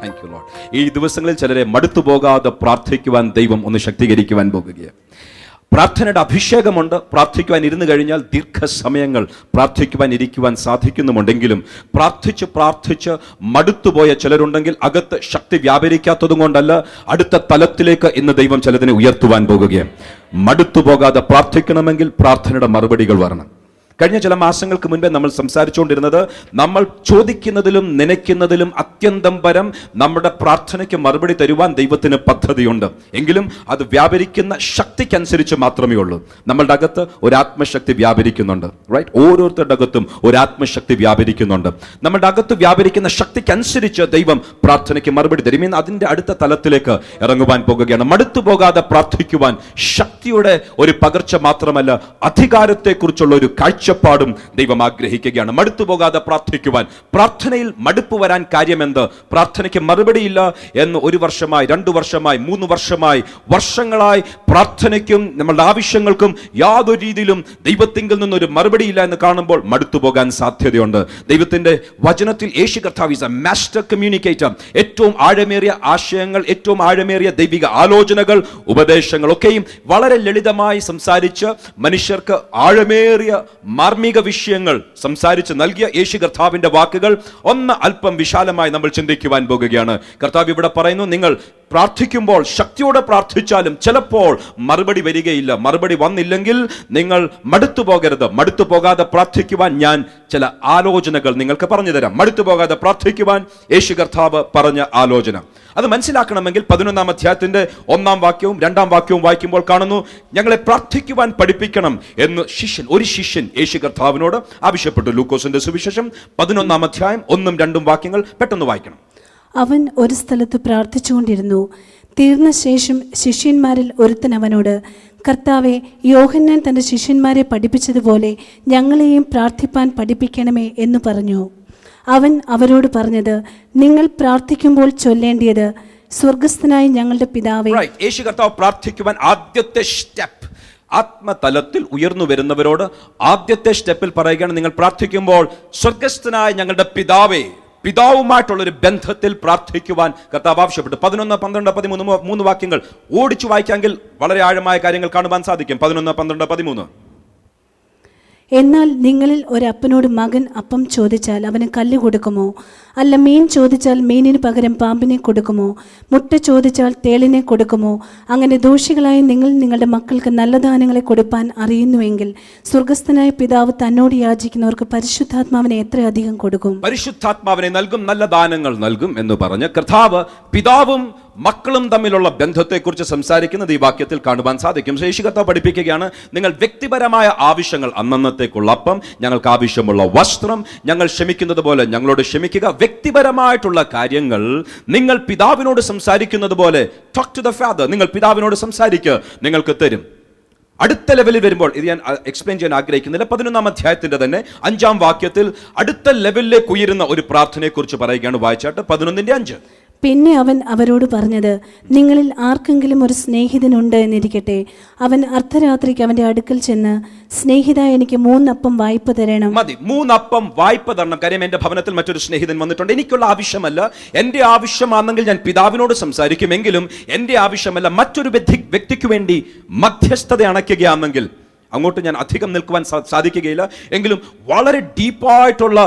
Thank you Lord. ഈ ദിവസങ്ങളിൽ ചിലരെ മടുത്തു പോകാതെ പ്രാർത്ഥിക്കുവാൻ ദൈവം ഒന്ന് ശക്തീകരിക്കുവാൻ പോകുകയാണ്. പ്രാർത്ഥനയുടെ അഭിഷേകമുണ്ട്. പ്രാർത്ഥിക്കുവാൻ ഇരുന്ന് കഴിഞ്ഞാൽ ദീർഘസമയങ്ങൾ പ്രാർത്ഥിക്കുവാൻ ഇരിക്കുവാൻ സാധിക്കുന്നുമുണ്ടെങ്കിലും പ്രാർത്ഥിച്ച് മടുത്തുപോയ ചിലരുണ്ടെങ്കിൽ അകത്ത് ശക്തി വ്യാപരിക്കാത്തതും കൊണ്ടല്ല, അടുത്ത തലത്തിലേക്ക് ഇന്ന് ദൈവം ചിലതിനെ ഉയർത്തുവാൻ പോകുകയാണ്. മടുത്തുപോകാതെ പ്രാർത്ഥിക്കണമെങ്കിൽ പ്രാർത്ഥനയുടെ മറുപടികൾ വരണം. കഴിഞ്ഞ ചില മാസങ്ങൾക്ക് മുൻപേ നമ്മൾ സംസാരിച്ചുകൊണ്ടിരുന്നത്, നമ്മൾ ചോദിക്കുന്നതിലും നനയ്ക്കുന്നതിലും അത്യന്തം പരം നമ്മുടെ പ്രാർത്ഥനയ്ക്ക് മറുപടി തരുവാൻ ദൈവത്തിന് പദ്ധതിയുണ്ട്. എങ്കിലും അത് വ്യാപരിക്കുന്ന ശക്തിക്കനുസരിച്ച് മാത്രമേ ഉള്ളൂ. നമ്മളുടെ അകത്ത് ഒരു ആത്മശക്തി വ്യാപരിക്കുന്നുണ്ട്. റൈറ്റ്, ഓരോരുത്തരുടെ അകത്തും ഒരു ആത്മശക്തി വ്യാപരിക്കുന്നുണ്ട്. നമ്മുടെ അകത്ത് വ്യാപരിക്കുന്ന ശക്തിക്കനുസരിച്ച് ദൈവം പ്രാർത്ഥനയ്ക്ക് മറുപടി തരും. ഇന്ന് അതിന്റെ അടുത്ത തലത്തിലേക്ക് ഇറങ്ങുവാൻ പോകുകയാണ്. മടുത്തു പോകാതെ പ്രാർത്ഥിക്കുവാൻ ശക്തിയുടെ ഒരു പകർച്ച മാത്രമല്ല, അധികാരത്തെക്കുറിച്ചുള്ള ഒരു കാഴ്ചപ്പാടും ദൈവം ആഗ്രഹിക്കുകയാണ്. മടുത്തു പോകാതെ പ്രാർത്ഥിക്കുവാൻ. പ്രാർത്ഥനയിൽ മടുപ്പ് വരാൻ കാര്യമെന്ത്? പ്രാർത്ഥനയ്ക്ക് മറുപടിയില്ല എന്ന് 1 വർഷമായി, 2 വർഷമായി, 3 വർഷമായി, വർഷങ്ങളായി പ്രാർത്ഥനയ്ക്കും നമ്മളുടെ ആവശ്യങ്ങൾക്കും യാതൊരു രീതിയിലും ദൈവത്തിങ്കിൽ നിന്നൊരു മറുപടിയില്ല എന്ന് കാണുമ്പോൾ മടുത്തു പോകാൻ സാധ്യതയുണ്ട്. ദൈവത്തിന്റെ വചനത്തിൽ യേശു കർത്താവ് ഈസ് എ മാസ്റ്റർ കമ്മ്യൂണിക്കേറ്റർ. ഏറ്റവും ആഴമേറിയ ആശയങ്ങൾ, ഏറ്റവും ആഴമേറിയ ദൈവിക ആലോചനകൾ, ഉപദേശങ്ങൾ ഒക്കെയും വളരെ ലളിതമായി സംസാരിച്ച് മനുഷ്യർക്ക് ആഴമേറിയ മാർമിക വിഷയങ്ങൾ സംസാരിച്ച് നൽകിയ യേശു കർത്താവിന്റെ വാക്കുകൾ ഒന്ന് അല്പം വിശാലമായി നമ്മൾ ചിന്തിക്കുവാൻ പോകുകയാണ്. കർത്താവ് ഇവിടെ പറയുന്നു, നിങ്ങൾ പ്രാർത്ഥിക്കുമ്പോൾ ശക്തിയോടെ പ്രാർത്ഥിച്ചാലും ചിലപ്പോൾ മറുപടി വരികയില്ല. മറുപടി വന്നില്ലെങ്കിൽ നിങ്ങൾ മടുത്തു പോകരുത്. മടുത്തു പോകാതെ പ്രാർത്ഥിക്കുവാൻ ഞാൻ ചില ആലോചനകൾ നിങ്ങൾക്ക് പറഞ്ഞു തരാം. മടുത്തു പോകാതെ പ്രാർത്ഥിക്കുവാൻ യേശു കർത്താവ് പറഞ്ഞ ആലോചന അത് മനസ്സിലാക്കണമെങ്കിൽ 11-ാം അധ്യായത്തിന്റെ 1-ാം വാക്യവും 2-ാം വാക്യവും വായിക്കുമ്പോൾ കാണുന്നു, ഞങ്ങളെ പ്രാർത്ഥിക്കുവാൻ പഠിപ്പിക്കണം എന്ന് ഒരു ശിഷ്യൻ യേശു കർത്താവിനോട് ആവശ്യപ്പെട്ടു. ലൂക്കോസിന്റെ സുവിശേഷം 11-ാം അധ്യായം 1-2 വാക്യങ്ങൾ പെട്ടെന്ന് വായിക്കണം. അവൻ ഒരു സ്ഥലത്ത് പ്രാർത്ഥിച്ചുകൊണ്ടിരുന്നു. തീർന്ന ശേഷം ശിഷ്യന്മാരിൽ ഒരുത്തൻ അവനോട്, കർത്താവെ, യോഹന്നാൻ തന്റെ ശിഷ്യന്മാരെ പഠിപ്പിച്ചതുപോലെ ഞങ്ങളെയും പ്രാർത്ഥിപ്പാൻ പഠിപ്പിക്കണമേ എന്ന് പറഞ്ഞു. അവൻ അവരോട് പറഞ്ഞത്, നിങ്ങൾ പ്രാർത്ഥിക്കുമ്പോൾ ചൊല്ലേണ്ടിയത്, സ്വർഗസ്ഥനായ ഞങ്ങളുടെ പിതാവേ. യേശു കർത്താവ് പ്രാർത്ഥിക്കുവാൻ ആദ്യത്തെ സ്റ്റെപ്പ്, ആത്മതലത്തിൽ ഉയർന്നു വരുന്നവരോട് ആദ്യത്തെ സ്റ്റെപ്പിൽ പറയുകയാണ്, നിങ്ങൾ പ്രാർത്ഥിക്കുമ്പോൾ സ്വർഗസ്ഥനായ ഞങ്ങളുടെ പിതാവേ, പിതാവുമായിട്ടുള്ളൊരു ബന്ധത്തിൽ പ്രാർത്ഥിക്കുവാൻ കർത്താവ് ആവശ്യപ്പെട്ടു. 11, 12, 13 3 വാക്യങ്ങൾ ഓടിച്ചു വായിക്കാമെങ്കിൽ വളരെ ആഴമായ കാര്യങ്ങൾ കാണുവാൻ സാധിക്കും. 11, 12, 13. എന്നാൽ നിങ്ങളിൽ ഒരപ്പനോട് മകൻ അപ്പം ചോദിച്ചാൽ അവന് കല്ല് കൊടുക്കുമോ? അല്ല, മീൻ ചോദിച്ചാൽ മീനിന് പകരം പാമ്പിനെ കൊടുക്കുമോ? മുട്ട ചോദിച്ചാൽ തേളിനെ കൊടുക്കുമോ? അങ്ങനെ ദോഷികളായ നിങ്ങൾ നിങ്ങളുടെ മക്കൾക്ക് നല്ല ദാനങ്ങളെ കൊടുപ്പാൻ അറിയുന്നുവെങ്കിൽ സ്വർഗസ്ഥനായ പിതാവ് തന്നോട് യാചിക്കുന്നവർക്ക് പരിശുദ്ധാത്മാവിനെ എത്രയധികം കൊടുക്കും? പരിശുദ്ധാത്മാവിനെ നൽകും, നല്ല ദാനങ്ങൾ നൽകും എന്ന് പറഞ്ഞ് കർത്താവ് പിതാവും മക്കളും തമ്മിലുള്ള ബന്ധത്തെക്കുറിച്ച് സംസാരിക്കുന്നത് ഈ വാക്യത്തിൽ കാണുവാൻ സാധിക്കും. യേശു കർത്താവ് പഠിപ്പിക്കുകയാണ്, നിങ്ങൾ വ്യക്തിപരമായ ആവശ്യങ്ങൾ, അന്നന്നത്തേക്കുള്ള അപ്പം, ഞങ്ങൾക്ക് ആവശ്യമുള്ള വസ്ത്രം, ഞങ്ങൾ ക്ഷമിക്കുന്നത് പോലെ ഞങ്ങളോട് ക്ഷമിക്കുക. വ്യക്തിപരമായിട്ടുള്ള കാര്യങ്ങൾ നിങ്ങൾ പിതാവിനോട് സംസാരിക്കുന്നത് പോലെ, ടോക്ക് ടു ദ ഫാദർ, നിങ്ങൾ പിതാവിനോട് സംസാരിക്കുക, നിങ്ങൾക്ക് തരും. അടുത്ത ലെവലിൽ വരുമ്പോൾ, ഇത് ഞാൻ എക്സ്പ്ലെയിൻ ചെയ്യാൻ ആഗ്രഹിക്കുന്നില്ല, 11-ാം അധ്യായത്തിന്റെ തന്നെ 5-ാം വാക്യത്തിൽ അടുത്ത ലെവലിലേക്ക് ഉയരുന്ന ഒരു പ്രാർത്ഥനയെക്കുറിച്ച് പറയുകയാണ്. വായിച്ചാട്ട് 11:5. പിന്നെ അവൻ അവരോട് പറഞ്ഞത്, നിങ്ങളിൽ ആർക്കെങ്കിലും ഒരു സ്നേഹിതനുണ്ട് എന്നിരിക്കട്ടെ. അവൻ അർദ്ധരാത്രിക്ക് അവന്റെ അടുക്കൽ ചെന്ന്, സ്നേഹിത, എനിക്ക് 3 അപ്പം വായ്പ തരണം. മതി, 3 അപ്പം വായ്പ തരണം. കാര്യം എന്റെ ഭവനത്തിൽ മറ്റൊരു സ്നേഹിതൻ വന്നിട്ടുണ്ട്, എനിക്കുള്ള ആവശ്യമല്ല, എന്റെ ആവശ്യമാണെങ്കിൽ ഞാൻ പിതാവിനോട് സംസാരിക്കുമെങ്കിലും എന്റെ ആവശ്യമല്ല, മറ്റൊരു വ്യക്തിക്ക് വേണ്ടി മധ്യസ്ഥത അണയ്ക്കുകയാണെങ്കിൽ അങ്ങോട്ട് ഞാൻ അധികം നിൽക്കുവാൻ സാധിക്കുകയില്ല. എങ്കിലും വളരെ ഡീപ്പായിട്ടുള്ള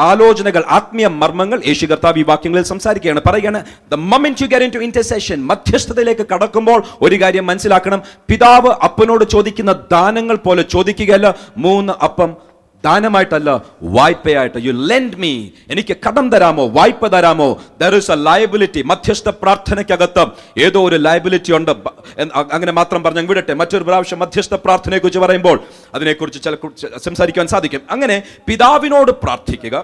ആലോചനകൾ, ആത്മീയ മർമ്മങ്ങൾ യേശു കർത്താവ് ഈ വാക്യങ്ങളിൽ സംസാരിക്കുകയാണ്. പറയുകയാണ്, the moment you get into intercession, മധ്യസ്ഥതയിലേക്ക് കടക്കുമ്പോൾ ഒരു കാര്യം മനസ്സിലാക്കണം, പിതാവ് അപ്പനോട് ചോദിക്കുന്ന ദാനങ്ങൾ പോലെ ചോദിക്കുകയല്ല. 3 അപ്പം ദാനമായിട്ടല്ല, വായ്പയായിട്ട്. യു ലെൻഡ് മീ, എനിക്ക് കടം തരാമോ, വായ്പ തരാമോ? There is A liability. മധ്യസ്ഥ പ്രാർത്ഥനയ്ക്കകത്ത് ഏതോ ഒരു ലയബിലിറ്റി ഉണ്ട്. അങ്ങനെ മാത്രം പറഞ്ഞ് വിടട്ടെ. മറ്റൊരു പ്രാവശ്യം മധ്യസ്ഥ പ്രാർത്ഥനയെ കുറിച്ച് പറയുമ്പോൾ അതിനെക്കുറിച്ച് സംസാരിക്കാൻ സാധിക്കും. അങ്ങനെ പിതാവിനോട് പ്രാർത്ഥിക്കുക.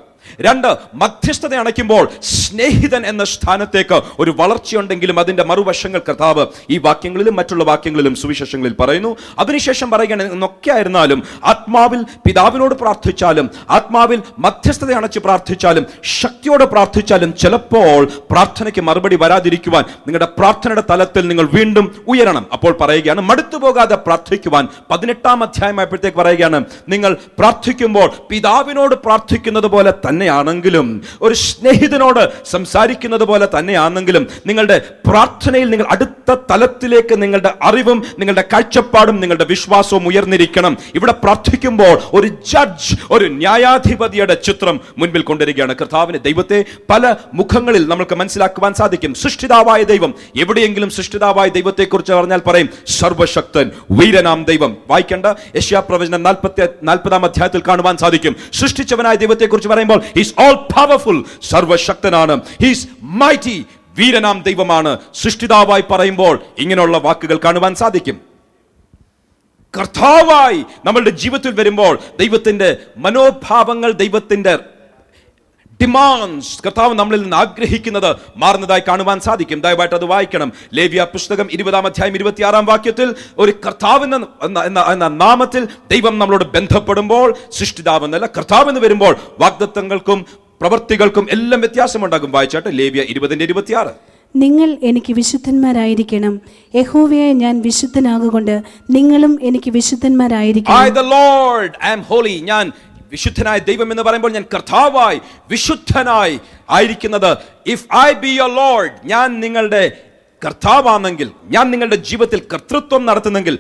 2, മധ്യസ്ഥത അണയ്ക്കുമ്പോൾ സ്നേഹിതൻ എന്ന സ്ഥാനത്തേക്ക് ഒരു വളർച്ചയുണ്ടെങ്കിലും അതിന്റെ മറുവശങ്ങൾ കർത്താവ് ഈ വാക്യങ്ങളിലും മറ്റുള്ള വാക്യങ്ങളിലും സുവിശേഷങ്ങളിൽ പറയുന്നു. അതിനുശേഷം പറയുകയാണ്, എന്നൊക്കെ ആയിരുന്നാലും ആത്മാവിൽ പിതാവിനോട് പ്രാർത്ഥിച്ചാലും, ആത്മാവിൽ മധ്യസ്ഥത അണച്ച് പ്രാർത്ഥിച്ചാലും, ശക്തിയോടെ പ്രാർത്ഥിച്ചാലും ചിലപ്പോൾ പ്രാർത്ഥനയ്ക്ക് മറുപടി വരാതിരിക്കുവാൻ നിങ്ങളുടെ പ്രാർത്ഥനയുടെ തലത്തിൽ നിങ്ങൾ വീണ്ടും ഉയരണം. അപ്പോൾ പറയുകയാണ്, മടുത്തു പോകാതെ പ്രാർത്ഥിക്കുവാൻ 18-ാം അധ്യായമായപ്പോഴത്തേക്ക് പറയുകയാണ്, നിങ്ങൾ പ്രാർത്ഥിക്കുമ്പോൾ പിതാവിനോട് പ്രാർത്ഥിക്കുന്നത് പോലെ തന്നെയാണെങ്കിലും, ഒരു സ്നേഹിതനോട് സംസാരിക്കുന്നത് പോലെ തന്നെയാണെങ്കിലും, നിങ്ങളുടെ പ്രാർത്ഥനയിൽ നിങ്ങൾ അടുത്ത തലത്തിലേക്ക് നിങ്ങളുടെ അറിവും നിങ്ങളുടെ കാഴ്ചപ്പാടും നിങ്ങളുടെ വിശ്വാസവും ഉയർന്നിരിക്കണം. ഇവിടെ പ്രാർത്ഥിക്കുമ്പോൾ ഒരു ജഡ്ജ്, ഒരു ന്യായാധിപതിയുടെ ചിത്രം മുൻപിൽ കൊണ്ടുവരികയാണ്. കർത്താവിന് ദൈവത്തെ പല മുഖങ്ങളിൽ നമുക്ക് മനസ്സിലാക്കുവാൻ സാധിക്കും. സൃഷ്ടിതാവായ ദൈവം, എവിടെയെങ്കിലും സൃഷ്ടിതാവായ ദൈവത്തെ കുറിച്ച് പറഞ്ഞാൽ പറയും സർവശക്തൻ, വീരനാം ദൈവം. വായിക്കേണ്ട യെശയ്യാ പ്രവചനം 40-ാം അധ്യായത്തിൽ കാണുവാൻ സാധിക്കും. സൃഷ്ടിച്ചവനായ ദൈവത്തെ കുറിച്ച് പറയുമ്പോൾ ഹീസ് ഓൾ പവർഫുൾ, സർവശക്തനാണ്, ഹീസ് മൈറ്റി, വീരനാം ദൈവമാണ്. സൃഷ്ടിതാവായി പറയുമ്പോൾ ഇങ്ങനെയുള്ള വാക്കുകൾ കാണുവാൻ സാധിക്കും. കർത്താവായി നമ്മളുടെ ജീവിതത്തിൽ വരുമ്പോൾ ദൈവത്തിന്റെ മനോഭാവങ്ങൾ, ദൈവത്തിന്റെ ഡിമാൻഡ്സ്, കർത്താവ് നമ്മളിൽ നിന്ന് ആഗ്രഹിക്കുന്നത് മാറുന്നതായി കാണുവാൻ സാധിക്കും. ദയവായിട്ട് അത് വായിക്കണം. ലേവ്യ പുസ്തകം 20-ാം അധ്യായം 26-ാം വാക്യത്തിൽ ഒരു കർത്താവ് എന്ന നാമത്തിൽ ദൈവം നമ്മളോട് ബന്ധപ്പെടുമ്പോൾ, സൃഷ്ടിതാവ് എന്നല്ല കർത്താവ് എന്ന് വരുമ്പോൾ വാഗ്ദത്തങ്ങൾക്കും പ്രവൃത്തികൾക്കും എല്ലാം വ്യത്യാസമുണ്ടാകും. വായിച്ചാട്ട് ലേവ്യ 20:26. നിങ്ങൾ എനിക്ക് വിശുദ്ധന്മാരായിരിക്കണം, യഹോവയായ ഞാൻ വിശുദ്ധനാകൊണ്ട് നിങ്ങളും എനിക്ക് വിശുദ്ധന്മാരായിരിക്കണം. I the Lord am holy. ഞാൻ വിശുദ്ധനായ ദൈവം എന്ന് പറയുമ്പോൾ ഞാൻ കർത്താവായി വിശുദ്ധനായി ആയിരിക്കുന്നത്. If I be your Lord, ഞാൻ നിങ്ങളുടെ കർത്താവാണെങ്കിൽ, ഞാൻ നിങ്ങളുടെ ജീവിതത്തിൽ കർത്തൃത്വം നടത്തുന്നെങ്കിൽ,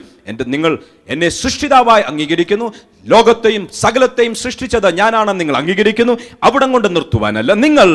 നിങ്ങൾ എന്നെ സൃഷ്ടിതാവായി അംഗീകരിക്കുന്നു, ലോകത്തെയും സകലത്തെയും സൃഷ്ടിച്ചത് ഞാനാണെന്ന് നിങ്ങൾ അംഗീകരിക്കുന്നു. അവിടം കൊണ്ട് നിർത്തുവാനല്ല, നിങ്ങൾ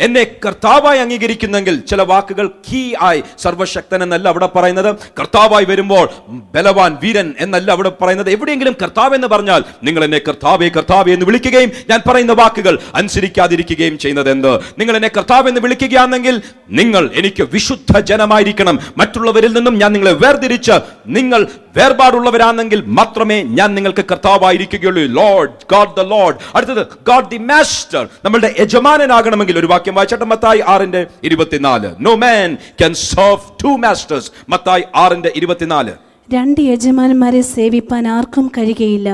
എന്നെ കർത്താവായി അംഗീകരിക്കുന്നെങ്കിൽ, ചില വാക്കുകൾ കീ ആയി, സർവശക്തൻ എന്നല്ല അവിടെ പറയുന്നത്. കർത്താവായി വരുമ്പോൾ ബലവാൻ, വീരൻ എന്നല്ല അവിടെ പറയുന്നത്. എവിടെയെങ്കിലും കർത്താവ് എന്ന് പറഞ്ഞാൽ നിങ്ങൾ എന്നെ കർത്താവേ കർത്താവേ എന്ന് വിളിക്കുകയും ഞാൻ പറയുന്ന വാക്കുകൾ അനുസരിക്കാതിരിക്കുകയും ചെയ്യുന്നത് എന്ത്? നിങ്ങൾ എന്നെ കർത്താവ് എന്ന് വിളിക്കുകയാണെങ്കിൽ നിങ്ങൾ എനിക്ക് വിശുദ്ധ ജനമായിരിക്കണം. മറ്റുള്ളവരിൽ നിന്നും ഞാൻ നിങ്ങളെ വേർതിരിച്ച് നിങ്ങൾ വേർപാടുള്ളവരാണെങ്കിൽ മാത്രമേ ഞാൻ നിങ്ങൾക്ക് കർത്താവായിരിക്കുകയുള്ളൂ. Lord, God the lord. അടുത്തത് ഗോഡ് ദി മാസ്റ്റർ, നമ്മളുടെ യജമാനനാകണമെങ്കിൽ ഒരു വാക്യം വായിച്ചട്ടെ, മത്തായി 6:24. No man can serve two masters. മത്തായി 6:24. 2 യജമാനന്മാരെ സേവിപ്പാൻ ആർക്കും കഴിയുകയില്ല.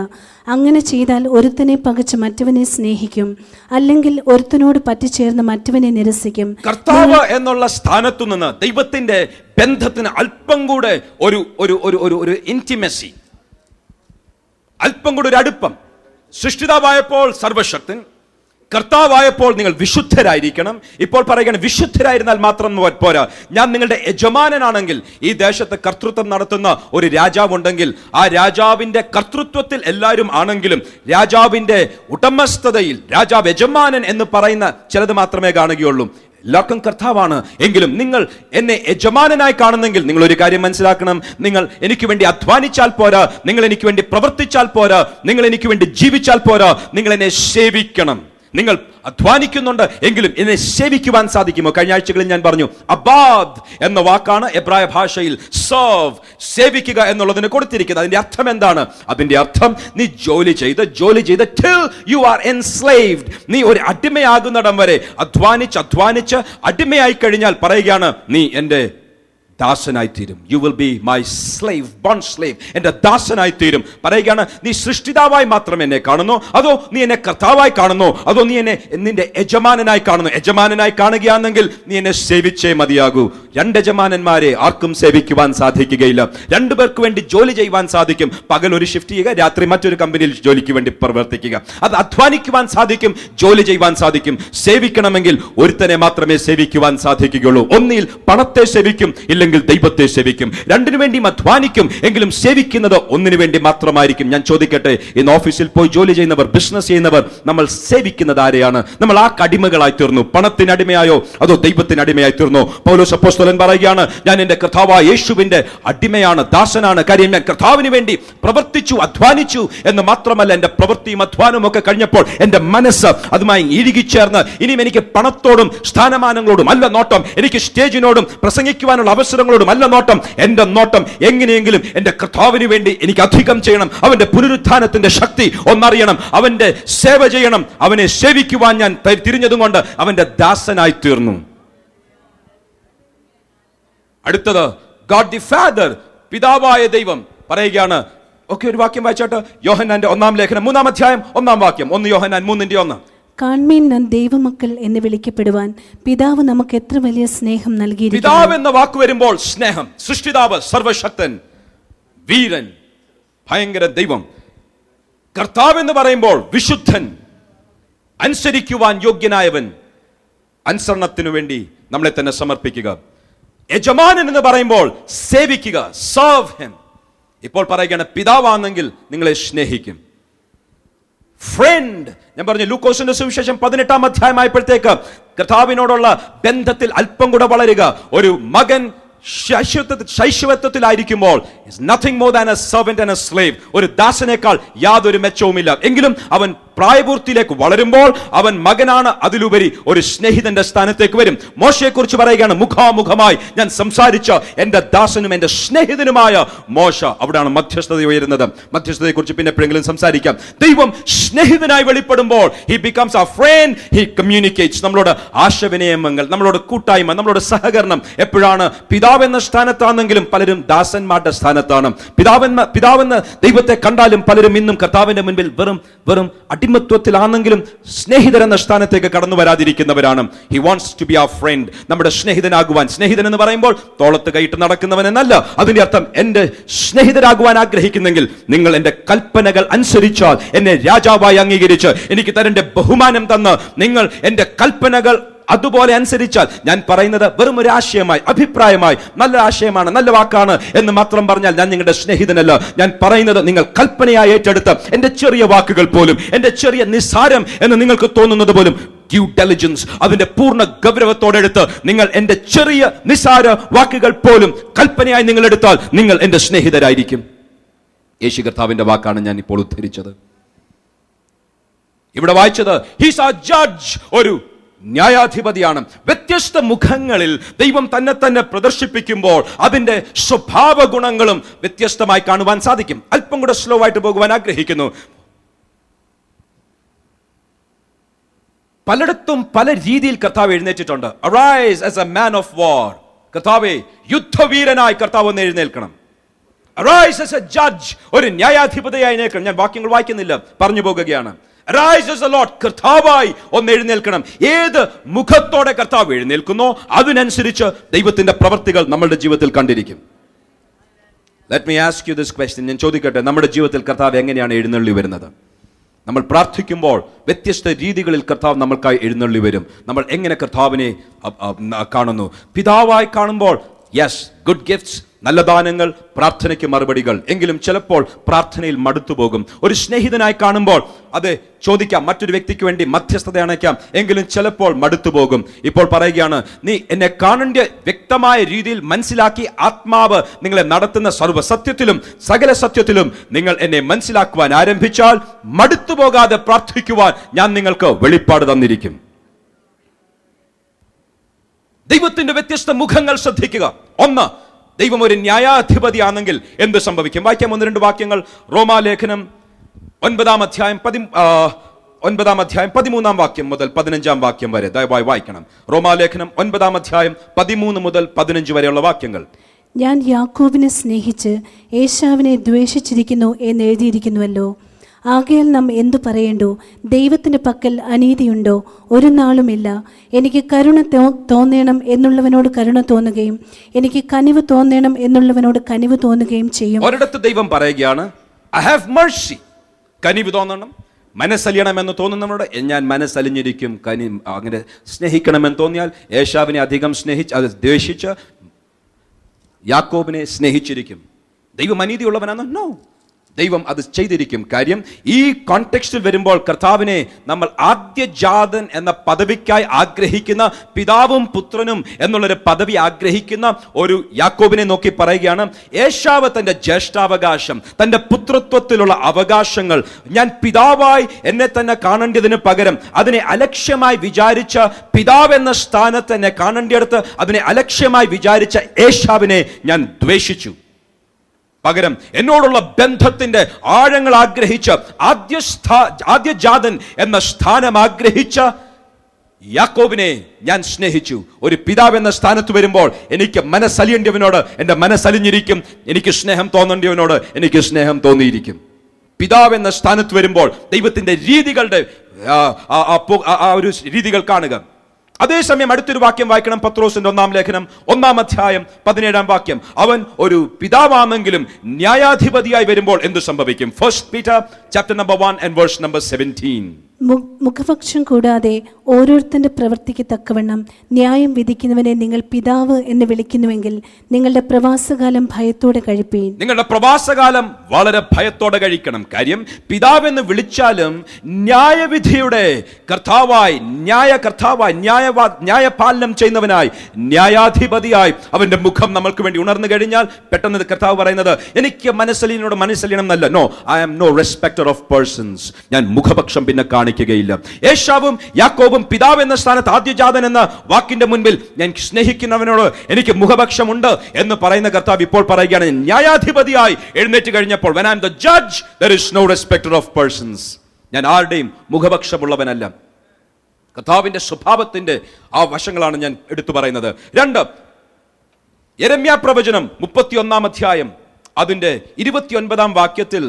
അങ്ങനെ ചെയ്താൽ ഒരുത്തനെ പകച്ച് മറ്റവനെ സ്നേഹിക്കും, അല്ലെങ്കിൽ ഒരുത്തനോട് പറ്റിച്ചേർന്ന് മറ്റവനെ നിരസിക്കും. കർത്താവ് എന്നുള്ള സ്ഥാനത്തു നിന്ന് ദൈവത്തിന്റെ ബന്ധത്തിന് അല്പം കൂടെ ഒരു ഇന്റിമസി, അല്പം കൂടെ ഒരു അടുപ്പം. സൃഷ്ടിതാവായപ്പോൾ സർവശക്തൻ, കർത്താവായപ്പോൾ നിങ്ങൾ വിശുദ്ധരായിരിക്കണം. ഇപ്പോൾ പറയുകയാണ് വിശുദ്ധരായിരുന്നാൽ മാത്രം പോരാ, ഞാൻ നിങ്ങളുടെ യജമാനനാണെങ്കിൽ, ഈ ദേശത്ത് കർത്തൃത്വം നടത്തുന്ന ഒരു രാജാവുണ്ടെങ്കിൽ ആ രാജാവിന്റെ കർത്തൃത്വത്തിൽ എല്ലാവരും ആണെങ്കിലും രാജാവിന്റെ ഉടമസ്ഥതയിൽ രാജാവ് യജമാനൻ എന്ന് പറയുന്ന ചിലത് മാത്രമേ കാണുകയുള്ളൂ. എല്ലാവർക്കും കർത്താവാണ്. എങ്കിലും നിങ്ങൾ എന്നെ യജമാനനായി കാണുന്നെങ്കിൽ നിങ്ങൾ ഒരു കാര്യം മനസ്സിലാക്കണം, നിങ്ങൾ എനിക്ക് വേണ്ടി അധ്വാനിച്ചാൽ പോരാ, നിങ്ങൾ എനിക്ക് വേണ്ടി പ്രവർത്തിച്ചാൽ പോരാ, നിങ്ങൾ എനിക്ക് വേണ്ടി ജീവിച്ചാൽ പോരാ, നിങ്ങൾ എന്നെ സേവിക്കണം. നിങ്ങൾ അധ്വാനിക്കുന്നുണ്ട് എങ്കിലും എന്നെ സേവിക്കുവാൻ സാധിക്കുമോ? കഴിഞ്ഞ ആഴ്ചകളിൽ ഞാൻ പറഞ്ഞു, അബാദ് എന്ന വാക്കാണ് എബ്രായ ഭാഷയിൽ സർവ്, സേവിക്കുക എന്നുള്ളതിന് കൊടുത്തിരിക്കുന്നത്. അതിന്റെ അർത്ഥം എന്താണ്? അതിന്റെ അർത്ഥം നീ ജോലി ചെയ്ത് till you are enslaved, നീ ഒരു അടിമയാകുന്നിടം വരെ അധ്വാനിച്ച് അടിമയായി കഴിഞ്ഞാൽ പറയുകയാണ്, നീ എന്റെ ദാസനായി തീരും. You will be my slave, born slave, എന്റെ ദാസനായി തീരും. പറയുകയാണ്, നീ സൃഷ്ടിതാവായി മാത്രം എന്നെ കാണുന്നു, അതോ നീ എന്നെ കർത്താവായി കാണുന്നു, അതോ നീ എന്നെ നിന്റെ യജമാനനായി കാണുന്നു? യജമാനനായി കാണുകയാണെങ്കിൽ നീ എന്നെ സേവിച്ചേ മതിയാകൂ. 2 യജമാനന്മാരെ ആർക്കും സേവിക്കുവാൻ സാധിക്കുകയില്ല. 2 പേർക്ക് വേണ്ടി ജോലി ചെയ്യുവാൻ സാധിക്കും. പകൽ ഒരു ഷിഫ്റ്റ് ചെയ്യുക, രാത്രി മറ്റൊരു കമ്പനിയിൽ ജോലിക്ക് വേണ്ടി പ്രവർത്തിക്കുക. അത് അധ്വാനിക്കുവാൻ സാധിക്കും, ജോലി ചെയ്യുവാൻ സാധിക്കും. സേവിക്കണമെങ്കിൽ ഒരുത്തനെ മാത്രമേ സേവിക്കുവാൻ സാധിക്കുകയുള്ളൂ. ഒന്നിൽ പണത്തെ സേവിക്കും, ഇല്ലെങ്കിൽ ദൈവത്തെ സേവിക്കും. 2 വേണ്ടിയും അധ്വാനിക്കും, എങ്കിലും സേവിക്കുന്നത് ഒന്നിനു വേണ്ടി മാത്രമായിരിക്കും. ഞാൻ ചോദിക്കട്ടെ, ഇന്ന് ഓഫീസിൽ പോയി ജോലി ചെയ്യുന്നവർ, ബിസിനസ് ചെയ്യുന്നവർ, നമ്മൾ സേവിക്കുന്നത് ആരെയാണ്? നമ്മൾ ആ അടിമകളായി തീർന്നു. പണത്തിന് അടിമയായോ അതോ ദൈവത്തിന് അടിമയായി തീർന്നു? പൗലോസ് അപ്പോസ്തലൻ പറയുകയാണ്, ഞാൻ എന്റെ കർത്താവായ യേശുവിന്റെ അടിമയാണ്, ദാസനാണ്. കാര്യം ഞാൻ കർത്താവിന് വേണ്ടി പ്രവർത്തിച്ചു, അധ്വാനിച്ചു എന്ന് മാത്രമല്ല, എന്റെ പ്രവൃത്തിയും അധ്വാനവും ഒക്കെ കഴിഞ്ഞപ്പോൾ എന്റെ മനസ്സ് അതുമായി ഇഴുകിച്ചേർന്ന് ഇനിയും എനിക്ക് പണത്തോടും സ്ഥാനമാനങ്ങളോടും അല്ല നോട്ടം, എനിക്ക് സ്റ്റേജിനോടും പ്രസംഗിക്കുവാനുള്ള അവസരങ്ങളോടും അല്ല നോട്ടം. എന്റെ നോട്ടം എങ്ങനെയെങ്കിലും എന്റെ കർത്താവിന് വേണ്ടി എനിക്ക് അധികം ചെയ്യണം. അവന്റെ പുനരുത്ഥാനത്തിന്റെ ശക്തി ഒന്നറിയണം, അവന്റെ സേവ ചെയ്യണം. അവനെ സേവിക്കുവാൻ ഞാൻ തിരിഞ്ഞതും കൊണ്ട് അവന്റെ ദാസനായി തീർന്നു. അടുത്തത് ഗോഡ് ദി ഫാദർ, പിതാവായ ദൈവം പറയുകയാണ്, ഒക്കെ ഒരു വാക്യം വായിച്ചോട്ടെ. യോഹന്നാന്റെ 1-ാം ലേഖനം 3-ാം അധ്യായം 1-ാം വാക്യം. 1 യോഹന്നാൻ 3:1. കാൺമീൻ നാം ദൈവമക്കൾ എന്ന് വിളിക്കപ്പെടുവാൻ പിതാവ് നമുക്ക് എത്ര വലിയ സ്നേഹം നൽകിയിരിക്കുന്നു. പിതാവ് എന്ന വാക്ക് വരുമ്പോൾ സ്നേഹം. സൃഷ്ടിതാവ്, സർവശക്തൻ, വീരൻ, ഭയങ്കര ദൈവം. കർത്താവ് എന്ന് പറയുമ്പോൾ വിശുദ്ധൻ, അനുസരിക്കുവാൻ യോഗ്യനായവൻ, അനുസരണത്തിനു വേണ്ടി നമ്മളെ തന്നെ സമർപ്പിക്കുക. യജമാനൻ എന്ന് പറയുമ്പോൾ സേവിക്കുക, സർവ് ഹിം. ഇപ്പോൾ പറയുകയാണ് പിതാവാണെങ്കിൽ നിങ്ങളെ സ്നേഹിക്കും. ഫ്രണ്ട്, ഞാൻ പറഞ്ഞു ലൂക്കോസിന്റെ സുവിശേഷം 18-ാം അധ്യായമായപ്പോഴത്തേക്ക് കർത്താവിനോടുള്ള ബന്ധത്തിൽ അല്പം കൂടെ വളരുക. ഒരു മകൻ ശൈശവത്വത്തിലായിരിക്കുമ്പോൾ nothing more than a servant and a slave. ഒരു ദാസനേക്കാൾ യാതൊരു മെച്ചവുമില്ല. എങ്കിലും അവൻ പ്രായപൂർത്തിയിലേക്ക് വളരുമ്പോൾ അവൻ മകനാണ്, അതിലുപരി ഒരു സ്നേഹിതന്റെ സ്ഥാനത്തേക്ക് വരും. മോശയെ കുറിച്ച് പറയുകയാണ്, മുഖാമുഖമായി ഞാൻ സംസാരിച്ച എന്റെ ദാസനും എന്റെ സ്നേഹിതനുമായ മോശ. അവിടെയാണ് മധ്യസ്ഥത ഉയരുന്നത്. മധ്യസ്ഥതയെ കുറിച്ച് പിന്നെ എപ്പോഴെങ്കിലും സംസാരിക്കാം. ദൈവം സ്നേഹിതനായി വെളിപ്പെടുമ്പോൾ he becomes our friend, he communicates. നമ്മളോട് ആശയവിനിമയങ്ങൾ, നമ്മളോട് കൂട്ടായ്മ, നമ്മളോട് സഹകരണം. എപ്പോഴാണ് പിതാവെന്ന സ്ഥാനത്താണെങ്കിലും പലരും ദാസന്മാരുടെ സ്ഥാനത്താണ്. പിതാവെന്ന ദൈവത്തെ കണ്ടാലും പലരും ഇന്നും കർത്താവിന്റെ മുൻപിൽ വെറും അടിമത്വത്തിലാണെങ്കിലും സ്നേഹിതരെന്ന സ്ഥാനത്തേക്ക് കടന്നു വരാതിരിക്കുന്നവരാണ്. He wants to be our friend. നമ്മുടെ സ്നേഹിതനാകുവാൻ. സ്നേഹിതൻ എന്ന് പറയുമ്പോൾ തോളത്ത് കൈയിട്ട് നടക്കുന്നവൻ എന്നല്ല. അതിന്റെ അർത്ഥം എന്റെ സ്നേഹിതരാകുവാൻ ആഗ്രഹിക്കുന്നെങ്കിൽ നിങ്ങൾ എന്റെ കൽപ്പനകൾ അനുസരിച്ചാൽ, എന്നെ രാജാവായി അംഗീകരിച്ച് എനിക്ക് തരന്റെ ബഹുമാനം തന്ന് നിങ്ങൾ എന്റെ കൽപ്പനകൾ അതുപോലെ അനുസരിച്ചാൽ, ഞാൻ പറയുന്നത് വെറും ഒരു ആശയമായി, അഭിപ്രായമായി, നല്ല ആശയമാണ്, നല്ല വാക്കാണ് എന്ന് മാത്രം പറഞ്ഞാൽ ഞാൻ നിങ്ങളുടെ സ്നേഹിതനല്ല. ഞാൻ പറയുന്നത് നിങ്ങൾ കൽപ്പനയായി ഏറ്റെടുത്ത് എന്റെ ചെറിയ വാക്കുകൾ പോലും, എന്റെ ചെറിയ നിസ്സാരം എന്ന് നിങ്ങൾക്ക് തോന്നുന്നത് പോലും ഡ്യൂ ഡെലിജൻസ്, അതിന്റെ പൂർണ്ണ ഗൗരവത്തോടെ എടുത്ത് നിങ്ങൾ എന്റെ ചെറിയ നിസ്സാര വാക്കുകൾ പോലും കൽപ്പനയായി നിങ്ങൾ എടുത്താൽ നിങ്ങൾ എന്റെ സ്നേഹിതരായിരിക്കും. യേശു കർത്താവിന്റെ വാക്കാണ് ഞാൻ ഇപ്പോൾ ഉദ്ധരിച്ചത്. ഇവിടെ വായിച്ചത് ഹീസ് ആ ജഡ്ജ്, ഒരു ന്യായാധിപതിയാണ്. വ്യത്യസ്ത മുഖങ്ങളിൽ ദൈവം തന്നെ പ്രദർശിപ്പിക്കുമ്പോൾ അതിന്റെ സ്വഭാവ ഗുണങ്ങളും വ്യത്യസ്തമായി കാണുവാൻ സാധിക്കും. അല്പം കൂടെ സ്ലോ ആയിട്ട് പോകുവാൻ ആഗ്രഹിക്കുന്നു. പലയിടത്തും പല രീതിയിൽ കർത്താവ് എഴുന്നേറ്റിട്ടുണ്ട്. Arise as a man of war. കർത്താവേ, യുദ്ധവീരനായി കർത്താവ് ഒന്ന് എഴുന്നേൽക്കണം. അറൈസ് ആസ് എ ജഡ്ജ്, ഒരു ന്യായാധിപതിയായി എഴുന്നേൽക്കണം. ഞാൻ വാക്യങ്ങൾ വായിക്കുന്നില്ല, പറഞ്ഞു പോകുകയാണ്. Arise as the Lord, കർത്താവായി ഒന്ന് എഴുന്നേൽക്കണം. ഏത് മുഖത്തോടെ കർത്താവ് എഴുന്നേൽക്കുന്നോ അതിനനുസരിച്ച് ദൈവത്തിന്റെ പ്രവൃത്തികൾ നമ്മുടെ ജീവിതത്തിൽ കണ്ടിരിക്കും. Let me ask you this question. ഞാൻ ചോദിക്കട്ടെ, നമ്മുടെ ജീവിതത്തിൽ കർത്താവ് എങ്ങനെയാണ് എഴുന്നള്ളി വരുന്നത്? നമ്മൾ പ്രാർത്ഥിക്കുമ്പോൾ വ്യത്യസ്ത രീതികളിൽ കർത്താവ് നമ്മൾക്കായി എഴുന്നള്ളി വരും. നമ്മൾ എങ്ങനെ കർത്താവിനെ കാണുന്നു? പിതാവായി കാണുമ്പോൾ യെസ്, ഗുഡ് ഗിഫ്റ്റ്സ്, നല്ല ദാനങ്ങൾ, പ്രാർത്ഥനയ്ക്ക് മറുപടികൾ. എങ്കിലും ചിലപ്പോൾ പ്രാർത്ഥനയിൽ മടുത്തുപോകും. ഒരു സ്നേഹിതനായി കാണുമ്പോൾ അത് ചോദിക്കാം, മറ്റൊരു വ്യക്തിക്ക് വേണ്ടി മധ്യസ്ഥത അണയ്ക്കാം, എങ്കിലും ചിലപ്പോൾ മടുത്തുപോകും. ഇപ്പോൾ പറയുകയാണ്, നീ എന്നെ കാണേണ്ട വ്യക്തമായ രീതിയിൽ മനസ്സിലാക്കി ആത്മാവ് നിങ്ങളെ നടത്തുന്ന സർവ്വസത്യത്തിലും സകല സത്യത്തിലും നിങ്ങൾ എന്നെ മനസ്സിലാക്കുവാൻ ആരംഭിച്ചാൽ മടുത്തുപോകാതെ പ്രാർത്ഥിക്കുവാൻ ഞാൻ നിങ്ങൾക്ക് വെളിപ്പാട് തന്നിരിക്കും. ദൈവത്തിന്റെ വ്യത്യസ്ത മുഖങ്ങൾ ശ്രദ്ധിക്കുക. ഒന്ന്, ദൈവം ഒരു ന്യായാധിപതിയാണെങ്കിൽ എന്ത് സംഭവിക്കും? വായിക്കാം 1-2 വാക്യങ്ങൾ. റോമാലേഖനം 9-ാം അധ്യായം 13-ാം വാക്യം മുതൽ 15-ാം വാക്യം വരെ ദയവായി വായിക്കണം. റോമാലേഖനം 9-ാം അധ്യായം 13 മുതൽ 15 വരെയുള്ള വാക്യങ്ങൾ. ഞാൻ യാക്കോബിനെ സ്നേഹിച്ച് ഏശാവിനെ ദ്വേഷിച്ചിരിക്കുന്നു എന്ന് എഴുതിയിരിക്കുന്നുവല്ലോ. ആകയാൽ നാം എന്തു പറയേണ്ടു? ദൈവത്തിന്റെ പക്കൽ അനീതിയുണ്ടോ? ഒരു നാളുമില്ല. എനിക്ക് കരുണ തോന്നണം എന്നുള്ളവനോട് കരുണ തോന്നുകയും എനിക്ക് കനിവ് തോന്നണം എന്നുള്ളവനോട് കനിവ് തോന്നുകയും ചെയ്യും. ഒരിടത്ത് ദൈവം പറയുകയാണ്, ഐ ഹാവ് മെർസി, കനിവ് തോന്നണം. മനസ്സലിയണമെന്ന് തോന്നുന്നവരോട് ഞാൻ മനസ്സലിഞ്ഞിരിക്കും. അങ്ങനെ സ്നേഹിക്കണമെന്ന് തോന്നിയാൽ ഏശാവിനെ അധികം സ്നേഹിച്ച് അത് ദ്വേഷിച്ച് യാക്കോബിനെ സ്നേഹിച്ചിരിക്കും. ദൈവം അനീതിയുള്ളവനാണോ? നോ, ദൈവം അത് ചെയ്തിരിക്കും. കാര്യം ഈ കോണ്ടെക്സ്റ്റിൽ വരുമ്പോൾ കർത്താവിനെ നമ്മൾ ആദ്യജാതൻ എന്ന പദവിക്കായി ആഗ്രഹിക്കുന്ന, പിതാവും പുത്രനും എന്നുള്ളൊരു പദവി ആഗ്രഹിക്കുന്ന ഒരു യാക്കോബിനെ നോക്കി പറയുകയാണ്, ഏശാവ് തന്റെ ജ്യേഷ്ഠാവകാശം, തന്റെ പുത്രത്വത്തിലുള്ള അവകാശങ്ങൾ ഞാൻ പിതാവായി എന്നെ തന്നെ കാണേണ്ടതിന് പകരം അതിനെ അലക്ഷ്യമായി വിചാരിച്ച, പിതാവ് എന്ന സ്ഥാനത്ത് എന്നെ കാണേണ്ടിടത്ത് അതിനെ അലക്ഷ്യമായി വിചാരിച്ച ഏശാവിനെ ഞാൻ ദ്വേഷിച്ചു. പകരം എന്നോടുള്ള ബന്ധത്തിന്റെ ആഴങ്ങൾ ആഗ്രഹിച്ച് ആദ്യജാതൻ എന്ന സ്ഥാനം ആഗ്രഹിച്ച യാക്കോബിനെ ഞാൻ സ്നേഹിച്ചു. ഒരു പിതാവ് എന്ന സ്ഥാനത്ത് വരുമ്പോൾ എനിക്ക് മനസ്സലിയേണ്ടവനോട് എൻ്റെ മനസ്സലിഞ്ഞിരിക്കും, എനിക്ക് സ്നേഹം തോന്നേണ്ടവനോട് എനിക്ക് സ്നേഹം തോന്നിയിരിക്കും. പിതാവ് എന്ന സ്ഥാനത്ത് വരുമ്പോൾ ദൈവത്തിന്റെ രീതികളുടെ ഒരു രീതികൾ കാണുക. അതേസമയം അടുത്തൊരു വാക്യം വായിക്കണം, പത്രോസിന്റെ 1-ാം ലേഖനം 1-ാം അധ്യായം 17-ാം വാക്യം. അവൻ ഒരു പിതാവാണെങ്കിലും ന്യായാധിപതിയായി വരുമ്പോൾ എന്ത് സംഭവിക്കും? 1 Peter chapter number 1 and verse number 17. മുഖപക്ഷം കൂടാതെ ഓരോരുത്തന്റെ പ്രവൃത്തിക്ക് തക്കവണ്ണം ന്യായം വിധിക്കുന്നവനെ നിങ്ങൾ പിതാവ് എന്ന് വിളിക്കുന്നുവെങ്കിൽ നിങ്ങളുടെ പ്രവാസകാലം ഭയത്തോടെ കഴിപ്പീൻ. നിങ്ങളുടെ പ്രവാസകാലം വളരെ ഭയത്തോടെ കഴിക്കണം. കാര്യം, പിതാവ് എന്ന് വിളിച്ചാലും ന്യായവിധിയുടെ കർത്താവായി, ന്യായപാലനം ചെയ്യുന്നവനായി, ന്യായാധിപതിയായി അവന്റെ മുഖം നമ്മൾക്ക് വേണ്ടി ഉണർന്നു കഴിഞ്ഞാൽ പെട്ടെന്ന് കർത്താവ് പറയുന്നത്, എനിക്ക് മനസ്സലിനോട് മനസ്സലിയണം എന്നല്ല. No, I am no respecter of persons. ഞാൻ മുഖപക്ഷം പിന്നെ കാണിക്കുകയില്ല. ഏശാവും യാക്കോബും പിതാവ് എന്ന സ്ഥാനത്ത് ആദ്യജാതൻ എന്ന വാക്കിന്റെ മുൻപിൽ ഞാൻ സ്നേഹിക്കുന്നവനോട് എനിക്ക് മുഖപക്ഷമുണ്ട് എന്ന് പറയുന്ന കർത്താവ് ഇപ്പോൾ പറയുകയാണ്, ന്യായാധിപതിയായി എഴുന്നേറ്റ് കഴിഞ്ഞപ്പോൾ, when I am the judge, there is no respecter of persons. ഞാൻ ആരുടെയും മുഖപക്ഷമുള്ളവനല്ല. കർത്താവിന്റെ സ്വഭാവത്തിന്റെ ആ വശങ്ങളാണ് ഞാൻ എടുത്തു പറയുന്നത്. 2 യെരമ്യാ പ്രവചനം 31-ാം അധ്യായം അതിന്റെ 29-ാം വാക്യത്തിൽ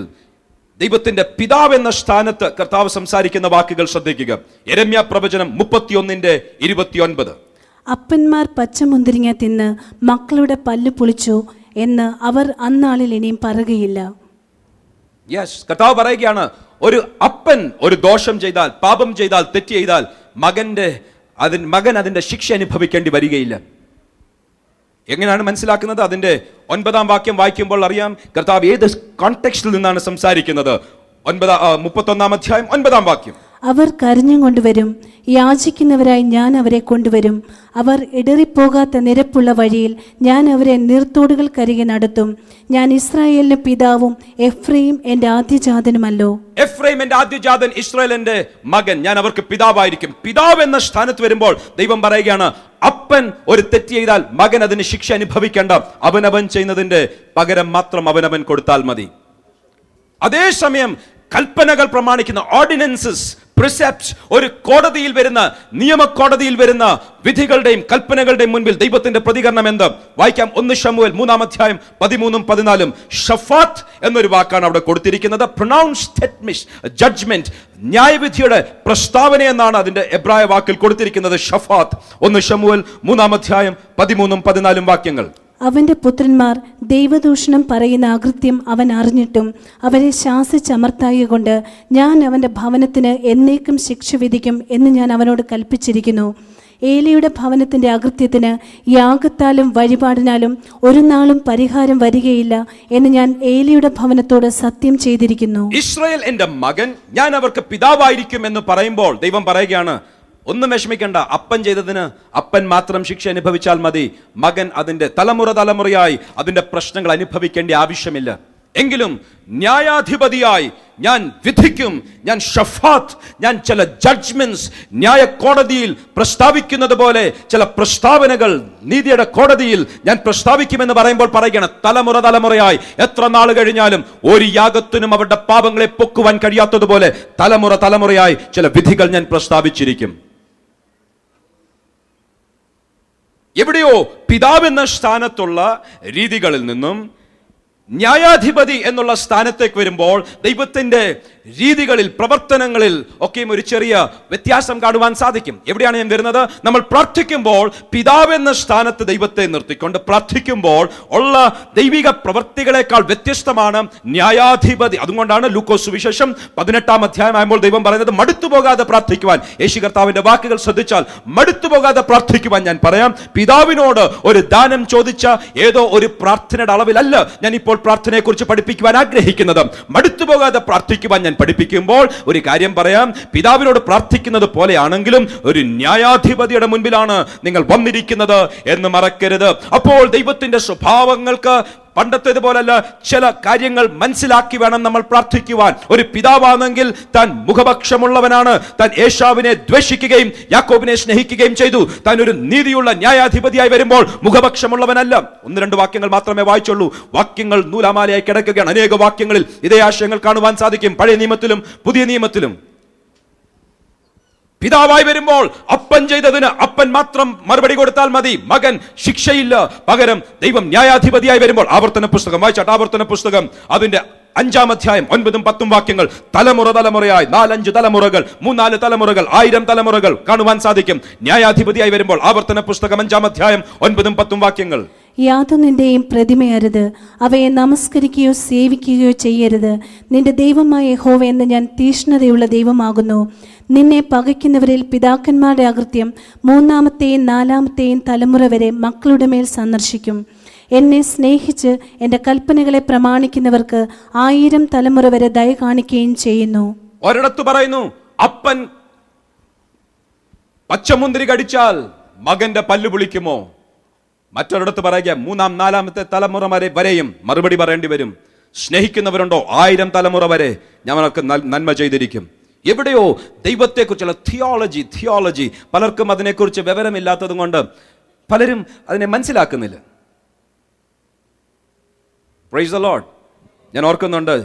ദൈവത്തിന്റെ പിതാവ് എന്ന സ്ഥാനത്ത് കർത്താവ് സംസാരിക്കുന്ന വാക്കുകൾ ശ്രദ്ധിക്കുക. യെരമ്യാ പ്രവചനം 31:29. അപ്പന്മാർ പച്ചമുന്തിരിങ്ങ തിന്ന് മക്കളുടെ പല്ല് പുളിച്ചു എന്ന് അവർ അന്നാളിൽ ഇനിയും പറയുകയില്ല. യെസ്, കർത്താവ് പറയുകയാണ്, ഒരു അപ്പൻ ഒരു ദോഷം ചെയ്താൽ, പാപം ചെയ്താൽ, തെറ്റ് ചെയ്താൽ മകൻ അതിന്റെ ശിക്ഷ അനുഭവിക്കേണ്ടി വരികയില്ല. എങ്ങനെയാണ് മനസ്സിലാക്കുന്നത്? അതിന്റെ 9-ാം വാക്യം വായിക്കുമ്പോൾ അറിയാം കർത്താവ് ഏത് കോണ്ടെക്സ്റ്റിൽ നിന്നാണ് സംസാരിക്കുന്നത്. 31-ാം അധ്യായം 9-ാം വാക്യം. അവർ കരഞ്ഞും കൊണ്ടുവരും, യാചിക്കുന്നവരായി ഞാൻ അവരെ കൊണ്ടുവരും. അവർ ഇടറിപ്പോകാത്ത നിരപ്പുള്ള വഴിയിൽ ഞാൻ അവരെ നീർത്തോടുകൾക്കരികെ നടത്തും. ഞാൻ ഇസ്രായേലിന് പിതാവും എഫ്രൈം എന്റെ ആദ്യജാതനുമല്ലോ. എഫ്രൈം എന്റെ ആദ്യജാതൻ, ഇസ്രായേൽ എന്റെ മകൻ, ഞാൻ അവർക്ക് പിതാവായിരിക്കും. പിതാവ് എന്ന സ്ഥാനത്ത് വരുമ്പോൾ ദൈവം പറയുകയാണ്, അപ്പൻ ഒരു തെറ്റ് ചെയ്താൽ മകൻ അതിന് ശിക്ഷ അനുഭവിക്കേണ്ട, അവനവൻ ചെയ്യുന്നതിന്റെ പകരം മാത്രം അവനവൻ കൊടുത്താൽ മതി. അതേസമയം കൽപ്പനകൾ പ്രമാണിക്കുന്ന ഓർഡിനൻസസ്, പ്രിസെപ്റ്റ്സ്, ഒരു കോടതിയിൽ വരുന്ന, നിയമകോടതിയിൽ വരുന്ന വിധികളുടെയും കൽപ്പനകളുടെയും മുൻപിൽ ദൈവത്തിന്റെ പ്രതികരണം എന്ത്? വായിക്കാം 1 ശമൂവേൽ 3-ാം അധ്യായം 13-14. ഷഫാത്ത് എന്നൊരു വാക്കാണ് അവിടെ കൊടുത്തിരിക്കുന്നത്. പ്രൊനൗൺസ്ഡ് ജഡ്ജ്മെന്റ്, ന്യായവിധിയുടെ പ്രസ്താവന എന്നാണ് അതിന്റെ എബ്രായ വാക്കിൽ കൊടുത്തിരിക്കുന്നത്. ഷഫാത്ത്. 1 ശമൂവേൽ 3-ാം അധ്യായം 13-14 വാക്യങ്ങൾ. അവന്റെ പുത്രന്മാർ ദൈവദൂഷണം പറയുന്ന അകൃത്യം അവൻ അറിഞ്ഞിട്ടും അവരെ ശാസിച്ചമർത്തായ കൊണ്ട് ഞാൻ അവന്റെ ഭവനത്തിന് എന്നേക്കും ശിക്ഷ വിധിക്കും എന്ന് ഞാൻ അവനോട് കൽപ്പിച്ചിരിക്കുന്നു. ഏലിയുടെ ഭവനത്തിന്റെ അകൃത്യത്തിന് യാഗത്താലും വഴിപാടിനാലും ഒരു നാളും പരിഹാരം വരികയില്ല എന്ന് ഞാൻ ഏലിയുടെ ഭവനത്തോട് സത്യം ചെയ്തിരിക്കുന്നു. ഇസ്രായേൽ എന്റെ മകൻ, ഞാൻ അവർക്ക് പിതാവായിരിക്കും എന്ന് പറയുമ്പോൾ ദൈവം പറയുകയാണ്, ഒന്നും വിഷമിക്കണ്ട, അപ്പൻ ചെയ്തതിന് അപ്പൻ മാത്രം ശിക്ഷ അനുഭവിച്ചാൽ മതി. മകൻ അതിന്റെ തലമുറയായി അതിന്റെ പ്രശ്നങ്ങൾ അനുഭവിക്കേണ്ട ആവശ്യമില്ല. എങ്കിലും ന്യായാധിപതിയായി ഞാൻ വിധിക്കും, ഞാൻ ഷഫാത്ത്, ഞാൻ ചില ജഡ്ജ്മെന്റ്സ് ന്യായ കോടതിയിൽ പ്രസ്താവിക്കുന്നത് പോലെ ചില പ്രസ്താവനകൾ നീതിയുടെ കോടതിയിൽ ഞാൻ പ്രസ്താവിക്കുമെന്ന് പറയുമ്പോൾ പറയുകയാണ്, തലമുറയായി എത്ര നാൾ കഴിഞ്ഞാലും ഒരു യാഗത്തിനും അവരുടെ പാപങ്ങളെ പൊക്കുവാൻ കഴിയാത്തതുപോലെ തലമുറയായി ചില വിധികൾ ഞാൻ പ്രസ്താവിച്ചിരിക്കും. എവിടെയോ പിതാവെന്ന സ്ഥാനത്തുള്ള രീതികളിൽ നിന്നും ന്യായാധിപതി എന്നുള്ള സ്ഥാനത്തേക്ക് വരുമ്പോൾ ദൈവത്തിന്റെ രീതികളിൽ, പ്രവർത്തനങ്ങളിൽ ഒക്കെയും ഒരു ചെറിയ വ്യത്യാസം കാണുവാൻ സാധിക്കും. എവിടെയാണ് ഞാൻ വരുന്നത്? നമ്മൾ പ്രാർത്ഥിക്കുമ്പോൾ പിതാവ് എന്ന സ്ഥാനത്ത് ദൈവത്തെ നിർത്തിക്കൊണ്ട് പ്രാർത്ഥിക്കുമ്പോൾ ഉള്ള ദൈവിക പ്രവർത്തികളെക്കാൾ വ്യത്യസ്തമാണ് ന്യായാധിപതി. അതുകൊണ്ടാണ് ലൂക്കോസ് സുവിശേഷം 18-ാം അധ്യായം ആകുമ്പോൾ ദൈവം പറയുന്നത്, മടുത്തുപോകാതെ പ്രാർത്ഥിക്കുവാൻ. യേശു കർത്താവിന്റെ വാക്കുകൾ ശ്രദ്ധിച്ചാൽ മടുത്തുപോകാതെ പ്രാർത്ഥിക്കുവാൻ ഞാൻ പറയാം. പിതാവിനോട് ഒരു ദാനം ചോദിച്ച ഏതോ ഒരു പ്രാർത്ഥനയുടെ അളവിലല്ല ഞാൻ ഇപ്പോൾ പ്രാർത്ഥനയെക്കുറിച്ച് പഠിപ്പിക്കുവാൻ ആഗ്രഹിക്കുന്നത്. മടുത്തുപോകാതെ പ്രാർത്ഥിക്കുവാൻ ഞാൻ പഠിപ്പിക്കുമ്പോൾ ഒരു കാര്യം പറയാം, പിതാവിനോട് പ്രാർത്ഥിക്കുന്നത് പോലെയാണെങ്കിലും ഒരു ന്യായാധിപതിയുടെ മുൻപിലാണ് നിങ്ങൾ വന്നിരിക്കുന്നത് എന്ന് മറക്കരുത്. അപ്പോൾ ദൈവത്തിന്റെ സ്വഭാവങ്ങൾക്ക് പണ്ടത്തേതുപോലല്ല, ചില കാര്യങ്ങൾ മനസ്സിലാക്കി വേണം നമ്മൾ പ്രാർത്ഥിക്കുവാൻ. ഒരു പിതാവാണെങ്കിൽ താൻ മുഖപക്ഷമുള്ളവനാണ്. താൻ ഏശാവിനെ ദ്വേഷിക്കുകയും യാക്കോബിനെ സ്നേഹിക്കുകയും ചെയ്തു. താൻ ഒരു നീതിയുള്ള ന്യായാധിപതിയായി വരുമ്പോൾ മുഖപക്ഷമുള്ളവനല്ല. 1-2 വാക്യങ്ങൾ മാത്രമേ വായിച്ചുള്ളൂ. വാക്യങ്ങൾ നൂലാമാലയായി കിടക്കുകയാണ്. അനേക വാക്യങ്ങളിൽ ഇതേ ആശയങ്ങൾ കാണുവാൻ സാധിക്കും, പഴയ നിയമത്തിലും പുതിയ നിയമത്തിലും. പിതാവായി വരുമ്പോൾ അപ്പൻ ചെയ്തതിന് അപ്പൻ മാത്രം മറുപടി കൊടുത്താൽ മതി. മകൻ ശിക്ഷയില്ല. പകരം ദൈവം ന്യായാധിപതിയായി വരുമ്പോൾ, ആവർത്തന പുസ്തകം വായിച്ചാട്ട്, ആവർത്തന പുസ്തകം അതിന്റെ 5-ാം അധ്യായം 9-10 വാക്യങ്ങൾ, തലമുറ തലമുറയായി 4-5 തലമുറകൾ, 3-4 തലമുറകൾ, 1000 തലമുറകൾ കാണുവാൻ സാധിക്കും. ന്യായാധിപതിയായി വരുമ്പോൾ ആവർത്തന പുസ്തകം 5-ാം അധ്യായം 9-10 വാക്യങ്ങൾ. യാതൊന്നിന്റെയും പ്രതിമയരുത്, അവയെ നമസ്കരിക്കുകയോ സേവിക്കുകയോ ചെയ്യരുത്. നിന്റെ ദൈവമായ യഹോവ എന്ന് ഞാൻ തീഷ്ണതയുള്ള ദൈവമാകുന്നു. നിന്നെ പകയ്ക്കുന്നവരിൽ പിതാക്കന്മാരുടെ അകൃത്യം 3-ാമത്തെയും 4-ാമത്തെയും തലമുറ വരെ മക്കളുടെ മേൽ സന്ദർശിക്കും. എന്നെ സ്നേഹിച്ച് എൻ്റെ കൽപ്പനകളെ പ്രമാണിക്കുന്നവർക്ക് 1000 തലമുറ വരെ ദയ കാണിക്കുകയും ചെയ്യുന്നു. ഒരിടത്ത് പറയുന്നു, അപ്പൻ പച്ചമുന്തിരി കടിച്ചാൽ മകന്റെ പല്ല് പുളിക്കുമോ? മറ്റൊരിടത്ത് പറയുക 3-ാം 4-ാമത്തെ തലമുറ വരെയും മറുപടി പറയേണ്ടി വരും. സ്നേഹിക്കുന്നവരുണ്ടോ 1000 തലമുറ വരെ ഞാൻ അവർക്ക് നന്മ ചെയ്തിരിക്കും. എവിടെയോ ദൈവത്തെക്കുറിച്ചുള്ള തിയോളജി പലർക്കും അതിനെക്കുറിച്ച് വിവരമില്ലാത്തത് കൊണ്ട് പലരും അതിനെ മനസ്സിലാക്കുന്നില്ല. Price the Lord. ഞാൻ ഓർക്കുന്നുണ്ട്,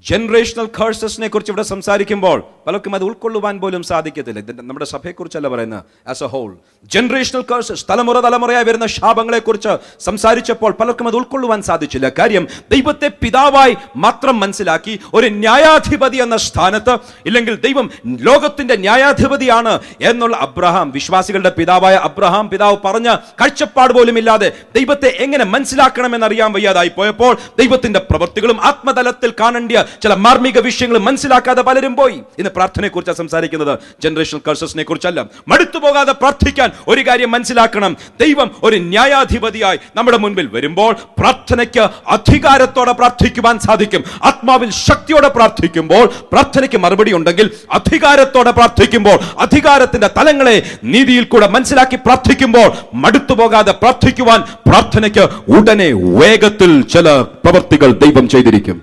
ജനറേഷണൽ കഴ്സസിനെ കുറിച്ച് ഇവിടെ സംസാരിക്കുമ്പോൾ പലർക്കും അത് ഉൾക്കൊള്ളുവാൻ പോലും സാധിക്കത്തില്ല. നമ്മുടെ സഭയെക്കുറിച്ചല്ല പറയുന്നത്, ആസ് എ ഹോൾ. ജനറേഷണൽ കഴ്സസ്, തലമുറയായി വരുന്ന ശാപങ്ങളെ കുറിച്ച് സംസാരിച്ചപ്പോൾ പലർക്കും അത് ഉൾക്കൊള്ളുവാൻ സാധിച്ചില്ല. കാര്യം, ദൈവത്തെ പിതാവായി മാത്രം മനസ്സിലാക്കി ഒരു ന്യായാധിപതി എന്ന സ്ഥാനത്ത്, ഇല്ലെങ്കിൽ ദൈവം ലോകത്തിന്റെ ന്യായാധിപതിയാണ് എന്നുള്ള അബ്രഹാം, വിശ്വാസികളുടെ പിതാവായ അബ്രഹാം പിതാവ് പറഞ്ഞ കാഴ്ചപ്പാട് പോലും ഇല്ലാതെ ദൈവത്തെ എങ്ങനെ മനസ്സിലാക്കണമെന്നറിയാൻ വയ്യാതായി പോയപ്പോൾ ദൈവത്തിന്റെ പ്രവൃത്തികളും ആത്മതലത്തിൽ കാണേണ്ട ചില മാർമിക വിഷയങ്ങൾ മനസ്സിലാക്കാതെ പലരും പോയി. ഇന്ന് പ്രാർത്ഥനയെ കുറിച്ചാണ് സംസാരിക്കുന്നത്, ജനറേഷണൽ കഴ്സസിനെ കുറിച്ചല്ല. മടുത്തു പോകാതെ പ്രാർത്ഥിക്കാൻ ഒരു കാര്യം മനസ്സിലാക്കണം. ദൈവം ഒരു ന്യായാധിപതിയായി നമ്മുടെ മുൻപിൽ വരുമ്പോൾ പ്രാർത്ഥനയ്ക്ക് അധികാരത്തോടെ പ്രാർത്ഥിക്കുവാൻ സാധിക്കും. ആത്മാവിൽ ശക്തിയോടെ പ്രാർത്ഥിക്കുമ്പോൾ പ്രാർത്ഥനയ്ക്ക് മറുപടി ഉണ്ടെങ്കിൽ, അധികാരത്തോടെ പ്രാർത്ഥിക്കുമ്പോൾ, അധികാരത്തിന്റെ തലങ്ങളെ നീതിയിൽ കൂടെ മനസ്സിലാക്കി പ്രാർത്ഥിക്കുമ്പോൾ മടുത്തു പോകാതെ പ്രാർത്ഥിക്കുവാൻ പ്രാർത്ഥനയ്ക്ക് ഉടനെ വേഗത്തിൽ ചില പ്രവൃത്തികൾ ദൈവം ചെയ്തിരിക്കും.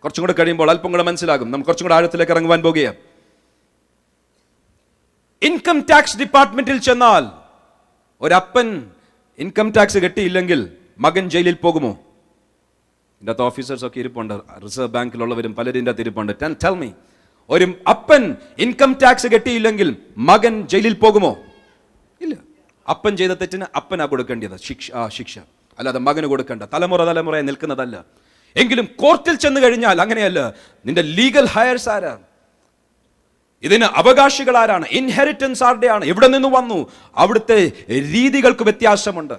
കുറച്ചും കൂടെ കഴിയുമ്പോൾ അല്പം കൂടെ മനസ്സിലാകും. നമുക്ക് കുറച്ചും കൂടെ ആഴത്തിലേക്ക് ഇറങ്ങുവാൻ പോകുകയാണ്. ഇൻകം ടാക്സ് ഡിപ്പാർട്ട്മെന്റിൽ ചെന്നാൽ ഒരപ്പൻ ഇൻകം ടാക്സ് കെട്ടിയില്ലെങ്കിൽ മകൻ ജയിലിൽ പോകുമോ? ഇതിന്റെ അകത്ത് ഓഫീസേഴ്സ് ഒക്കെ ഇരിപ്പുണ്ട്, റിസർവ് ബാങ്കിലുള്ളവരും പലരും ഇതിന്റെ അകത്ത് ഇരിപ്പുണ്ട്. ടെൽ മീ, ഒരു അപ്പൻ ഇൻകം ടാക്സ് കെട്ടിയില്ലെങ്കിൽ മകൻ ജയിലിൽ പോകുമോ? ഇല്ല. അപ്പൻ ചെയ്ത തെറ്റിന് അപ്പനാ കൊടുക്കേണ്ടത് ശിക്ഷ, അല്ലാതെ മകന് കൊടുക്കേണ്ട. തലമുറയായി നിൽക്കുന്നതല്ല. എങ്കിലും കോർട്ടിൽ ചെന്ന് കഴിഞ്ഞാൽ അങ്ങനെയല്ല. നിന്റെ ലീഗൽ ഹയർസ് ആരാ? ഇതിന് അവകാശികൾ ആരാണ്? ഇൻഹെറിറ്റൻസ് ആരുടെയാണ്? എവിടെ നിന്ന് വന്നു? അവിടുത്തെ രീതികൾക്ക് വ്യത്യാസമുണ്ട്.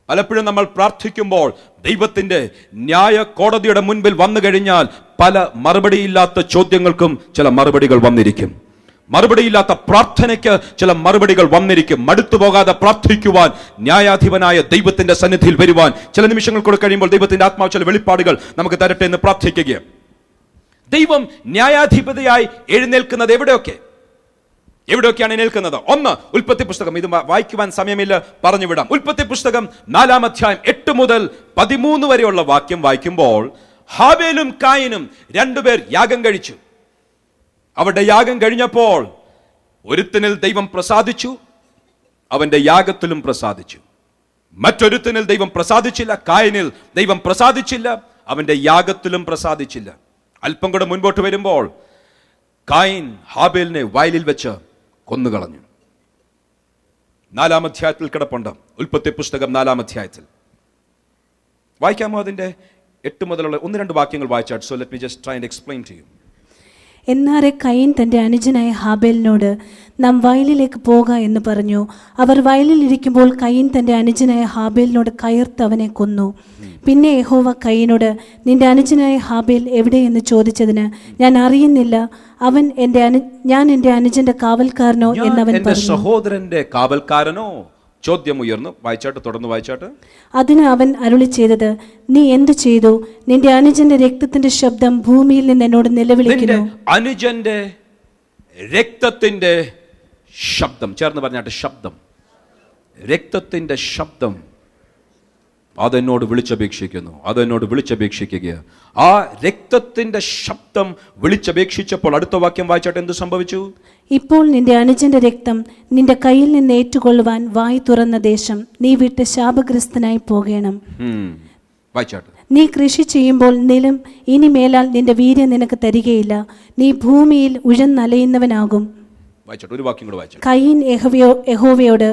പലപ്പോഴും നമ്മൾ പ്രാർത്ഥിക്കുമ്പോൾ ദൈവത്തിന്റെ ന്യായ കോടതിയുടെ മുൻപിൽ വന്നു കഴിഞ്ഞാൽ പല മറുപടിയില്ലാത്ത ചോദ്യങ്ങൾക്കും ചില മറുപടികൾ വന്നിരിക്കും. മറുപടിയില്ലാത്ത പ്രാർത്ഥനയ്ക്ക് ചില മറുപടികൾ വന്നിരിക്കും. മടുത്തു പോകാതെ പ്രാർത്ഥിക്കുവാൻ, ന്യായാധിപനായ ദൈവത്തിന്റെ സന്നിധിയിൽ വരുവാൻ ചില നിമിഷങ്ങൾ കൂടെ കഴിയുമ്പോൾ ദൈവത്തിന്റെ ആത്മാവ് ചില വെളിപ്പാടുകൾ നമുക്ക് തരട്ടെ എന്ന് പ്രാർത്ഥിക്കുകയാണ്. ദൈവം ന്യായാധിപതിയായി എഴുന്നേൽക്കുന്നത് എവിടെയൊക്കെയാണ് എഴുന്നേൽക്കുന്നത്? ഒന്ന്, ഉൽപ്പത്തി പുസ്തകം. ഇത് വായിക്കുവാൻ സമയമില്ല, പറഞ്ഞു വിടാം. ഉൽപ്പത്തി പുസ്തകം 4-ാം അധ്യായം 8 മുതൽ 13 വരെയുള്ള വാക്യം വായിക്കുമ്പോൾ, ഹാബേലും കായിനും 2 പേർ യാഗം കഴിച്ചു. അവരുടെ യാഗം കഴിഞ്ഞപ്പോൾ ഒരുത്തനിൽ ദൈവം പ്രസാദിച്ചു, അവന്റെ യാഗത്തിലും പ്രസാദിച്ചു. മറ്റൊരുത്തനിൽ ദൈവം പ്രസാദിച്ചില്ല, കായനിൽ ദൈവം പ്രസാദിച്ചില്ല, അവന്റെ യാഗത്തിലും പ്രസാദിച്ചില്ല. അല്പം കൂടെ മുൻപോട്ട് വരുമ്പോൾ കായിൻ ഹാബേലിനെ വയലിൽ വെച്ച് കൊന്നുകളഞ്ഞു. 4-ാം അധ്യായത്തിൽ കിടപ്പുണ്ട്, ഉൽപ്പത്തി പുസ്തകം 4-ാം അധ്യായത്തിൽ. വായിക്കാമോ അതിന്റെ 8 മുതലുള്ള 1-2 വാക്യങ്ങൾ വായിച്ചാട്ട്? So let me just try and explain to you. എന്നാറെ കയീൻ തൻ്റെ അനുജനായ ഹാബേലിനോട്, നാം വയലിലേക്ക് പോക എന്ന് പറഞ്ഞു. അവർ വയലിൽ ഇരിക്കുമ്പോൾ കയീൻ തൻ്റെ അനുജനായ ഹാബേലിനോട് കയർത്ത് അവനെ കൊന്നു. പിന്നെ യഹോവ കയീനോട്, നിന്റെ അനുജനായ ഹാബേൽ എവിടെയെന്ന് ചോദിച്ചതിന്, ഞാൻ അറിയുന്നില്ല, ഞാൻ എൻ്റെ അനുജന്റെ കാവൽക്കാരനോ എന്നവൻ പറഞ്ഞു. സഹോദരന്റെ കാവൽക്കാരനോ? ചോദ്യം ഉയർന്നു. വായിച്ചാട്ട്, തുടർന്ന് വായിച്ചാട്ട്. അതിന് അവൻ അരുളി ചെയ്തത്, നീ എന്തു ചെയ്തു? നിന്റെ അനുജന്റെ രക്തത്തിന്റെ ശബ്ദം ഭൂമിയിൽ നിന്ന് എന്നോട് നിലവിളിക്കുന്നു. അനുജന്റെ രക്തത്തിന്റെ ശബ്ദം ചേർന്ന് പറഞ്ഞാട്ട്, ശബ്ദം, രക്തത്തിന്റെ ശബ്ദം അതെന്നോട് വിളിച്ചപേക്ഷിക്കുക. ആ രക്തത്തിന്റെ ശബ്ദം വിളിച്ചപേക്ഷിച്ചപ്പോൾ അടുത്ത വാക്യം വായിച്ചാട്ട് എന്ത് സംഭവിച്ചു? ഇപ്പോൾ നിന്റെ അനുജന്റെ രക്തം നിന്റെ കയ്യിൽ നിന്ന് ഏറ്റുകൊള്ളുവാൻ വായി തുറന്ന ദേശം നീ വിട്ട് ശാപഗ്രസ്തനായി പോകണം. വായിച്ചാട്ട്. നീ കൃഷി ചെയ്യുമ്പോൾ നിലം ഇനി മേലാൽ നിന്റെ വീര്യം നിനക്ക് തരികയില്ല. നീ ഭൂമിയിൽ ഉഴന്നലയുന്നവനാകും. ഒരു വാക്യം കൂടെ വായിച്ചു. കയീൻ യഹോവയോട്,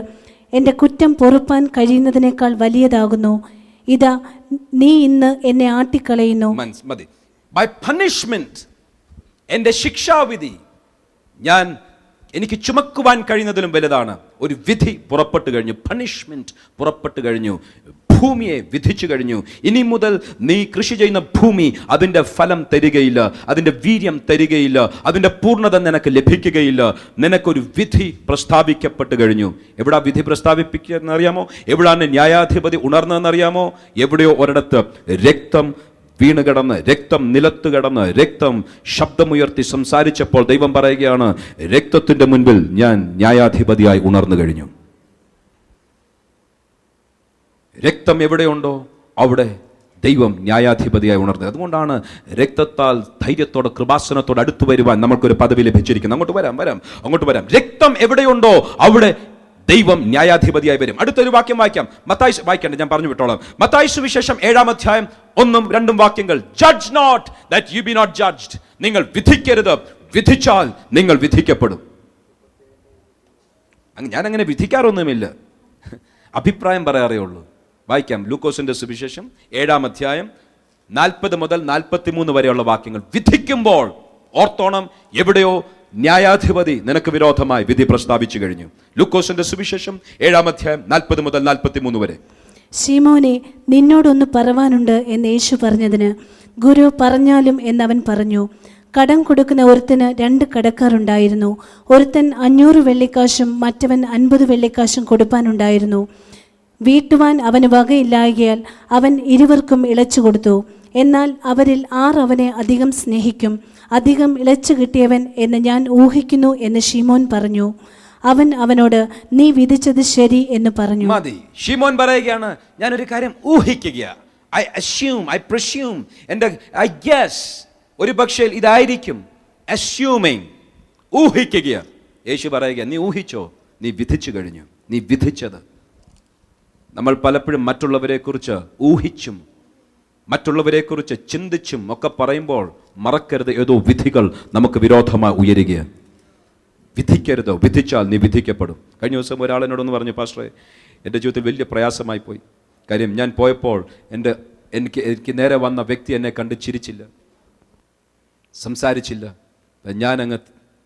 എൻ്റെ കുറ്റം പൊറുപ്പാൻ കഴിയുന്നതിനേക്കാൾ വലിയതാകുന്നു. ഇതാ നീ ഇന്ന് എന്നെ ആട്ടിക്കളയുന്നു. മതി. ബൈ പണിഷ്മെന്റ്, എൻ്റെ ശിക്ഷാവിധി എനിക്ക് ചുമക്കുവാൻ കഴിയുന്നതിലും വലുതാണ്. ഒരു വിധി പുറപ്പെട്ടു കഴിഞ്ഞു, പണിഷ്മെന്റ് പുറപ്പെട്ടു കഴിഞ്ഞു, ഭൂമിയെ വിധിച്ചു കഴിഞ്ഞു. ഇനി മുതൽ നീ കൃഷി ചെയ്യുന്ന ഭൂമി അതിൻ്റെ ഫലം തരികയില്ല, അതിൻ്റെ വീര്യം തരികയില്ല, അതിൻ്റെ പൂർണ്ണത നിനക്ക് ലഭിക്കുകയില്ല. നിനക്കൊരു വിധി പ്രസ്താവിക്കപ്പെട്ടു കഴിഞ്ഞു. എവിടാ വിധി പ്രസ്താവിപ്പിക്കുന്നറിയാമോ? എവിടാണ് ന്യായാധിപതി ഉണർന്നതെന്നറിയാമോ? എവിടെയോ ഒരിടത്ത് രക്തം വീണ് കിടന്ന്, രക്തം നിലത്ത് കിടന്ന്, രക്തം ശബ്ദമുയർത്തി സംസാരിച്ചപ്പോൾ ദൈവം പറയുകയാണ്, രക്തത്തിന്റെ മുൻപിൽ ഞാൻ ന്യായാധിപതിയായി ഉണർന്നു കഴിഞ്ഞു. രക്തം എവിടെയുണ്ടോ അവിടെ ദൈവം ന്യായാധിപതിയായി ഉണർന്നത്. അതുകൊണ്ടാണ് രക്തത്താൽ ധൈര്യത്തോടെ കൃപാസനത്തോടെ അടുത്തു വരുവാൻ നമ്മൾക്കൊരു പദവി ലഭിച്ചിരിക്കുന്നത്. അങ്ങോട്ട് വരാം. രക്തം എവിടെയുണ്ടോ അവിടെ ദൈവം ന്യായാധിപതിയായി വരും. അടുത്തൊരു വാക്യം വായിക്കാം. മത്തായി വായിക്കണ്ട, ഞാൻ പറഞ്ഞു വിട്ടോളാം. മത്തായി സുവിശേഷം 7-ാം അധ്യായം 1-2 വാക്യങ്ങൾ. Judge not that you be not judged. നിങ്ങൾ വിധിക്കരുത്, വിധിച്ചാൽ നിങ്ങൾ വിധിക്കപ്പെടും. ഞാൻ അങ്ങനെ വിധിക്കാറൊന്നുമില്ല, അഭിപ്രായം പറയാറേ ഉള്ളൂ. വായിക്കാം. ലൂക്കോസിന്റെ സുവിശേഷം 7-ാം അധ്യായം 40 മുതൽ 43 വരെയുള്ള വാക്യങ്ങൾ. വിധിക്കുമ്പോൾ ഓർത്തോണം, എവിടെയോ ന്യായാധിപതി നിനക്ക് വിരോധമായി വിധി പ്രസ്താവിച്ചു കഴിഞ്ഞു. ലൂക്കോസിന്റെ സുവിശേഷം 7-ാം അധ്യായം 40 മുതൽ 43 വരെ. ശീമോനെ, നിന്നോടൊന്ന് പറവാനുണ്ട് എന്ന് യേശു പറഞ്ഞതിന്, ഗുരു പറഞ്ഞാലും എന്നവൻ പറഞ്ഞു. കടം കൊടുക്കുന്ന ഒരുത്തന് 2 കടക്കാരുണ്ടായിരുന്നു. ഒരുത്തൻ 500 വെള്ളിക്കാശും മറ്റവൻ 50 വെള്ളിക്കാശും കൊടുപ്പാനുണ്ടായിരുന്നു. വീട്ടുവാൻ അവന് വകയില്ലായകയാൽ അവൻ ഇരുവർക്കും ഇളച്ചു കൊടുത്തു. എന്നാൽ അവരിൽ 6 അവനെ അധികം സ്നേഹിക്കും. അധികം ഇളച്ചു കിട്ടിയവൻ എന്ന് ഞാൻ ഊഹിക്കുന്നു എന്ന് ശീമോൻ പറഞ്ഞു. അവൻ അവനോട്, നീ വിധിച്ചത് ശരി എന്ന് പറഞ്ഞു. മതി. ശീമോൻ പറയുകയാണ്, ഞാനൊരു കാര്യം ഊഹിക്കുക. I assume, I presume, I guess, ഒരു പക്ഷേ ഇതായിരിക്കും. അസ്യൂമിങ്, ഊഹിക്കുക. യേശു പറയുക, നീ ഊഹിച്ചോ, നീ വിധിച്ചു കഴിഞ്ഞു. നീ വിധിച്ചത്. നമ്മൾ പലപ്പോഴും മറ്റുള്ളവരെ കുറിച്ച് ഊഹിച്ചും മറ്റുള്ളവരെക്കുറിച്ച് ചിന്തിച്ചും ഒക്കെ പറയുമ്പോൾ മറക്കരുത്, ഏതോ വിധികൾ നമുക്ക് വിരോധമായി ഉയരുകയാണ്. വിധിക്കരുതോ, വിധിച്ചാൽ നീ വിധിക്കപ്പെടും. കഴിഞ്ഞ ദിവസം ഒരാളെന്നോടൊന്ന് പറഞ്ഞു, പാസ്റ്ററെ, എൻ്റെ ജീവിതത്തിൽ വലിയ പ്രയാസമായി പോയി. കാര്യം ഞാൻ പോയപ്പോൾ എനിക്ക് നേരെ വന്ന വ്യക്തി എന്നെ കണ്ട് ചിരിച്ചില്ല, സംസാരിച്ചില്ല.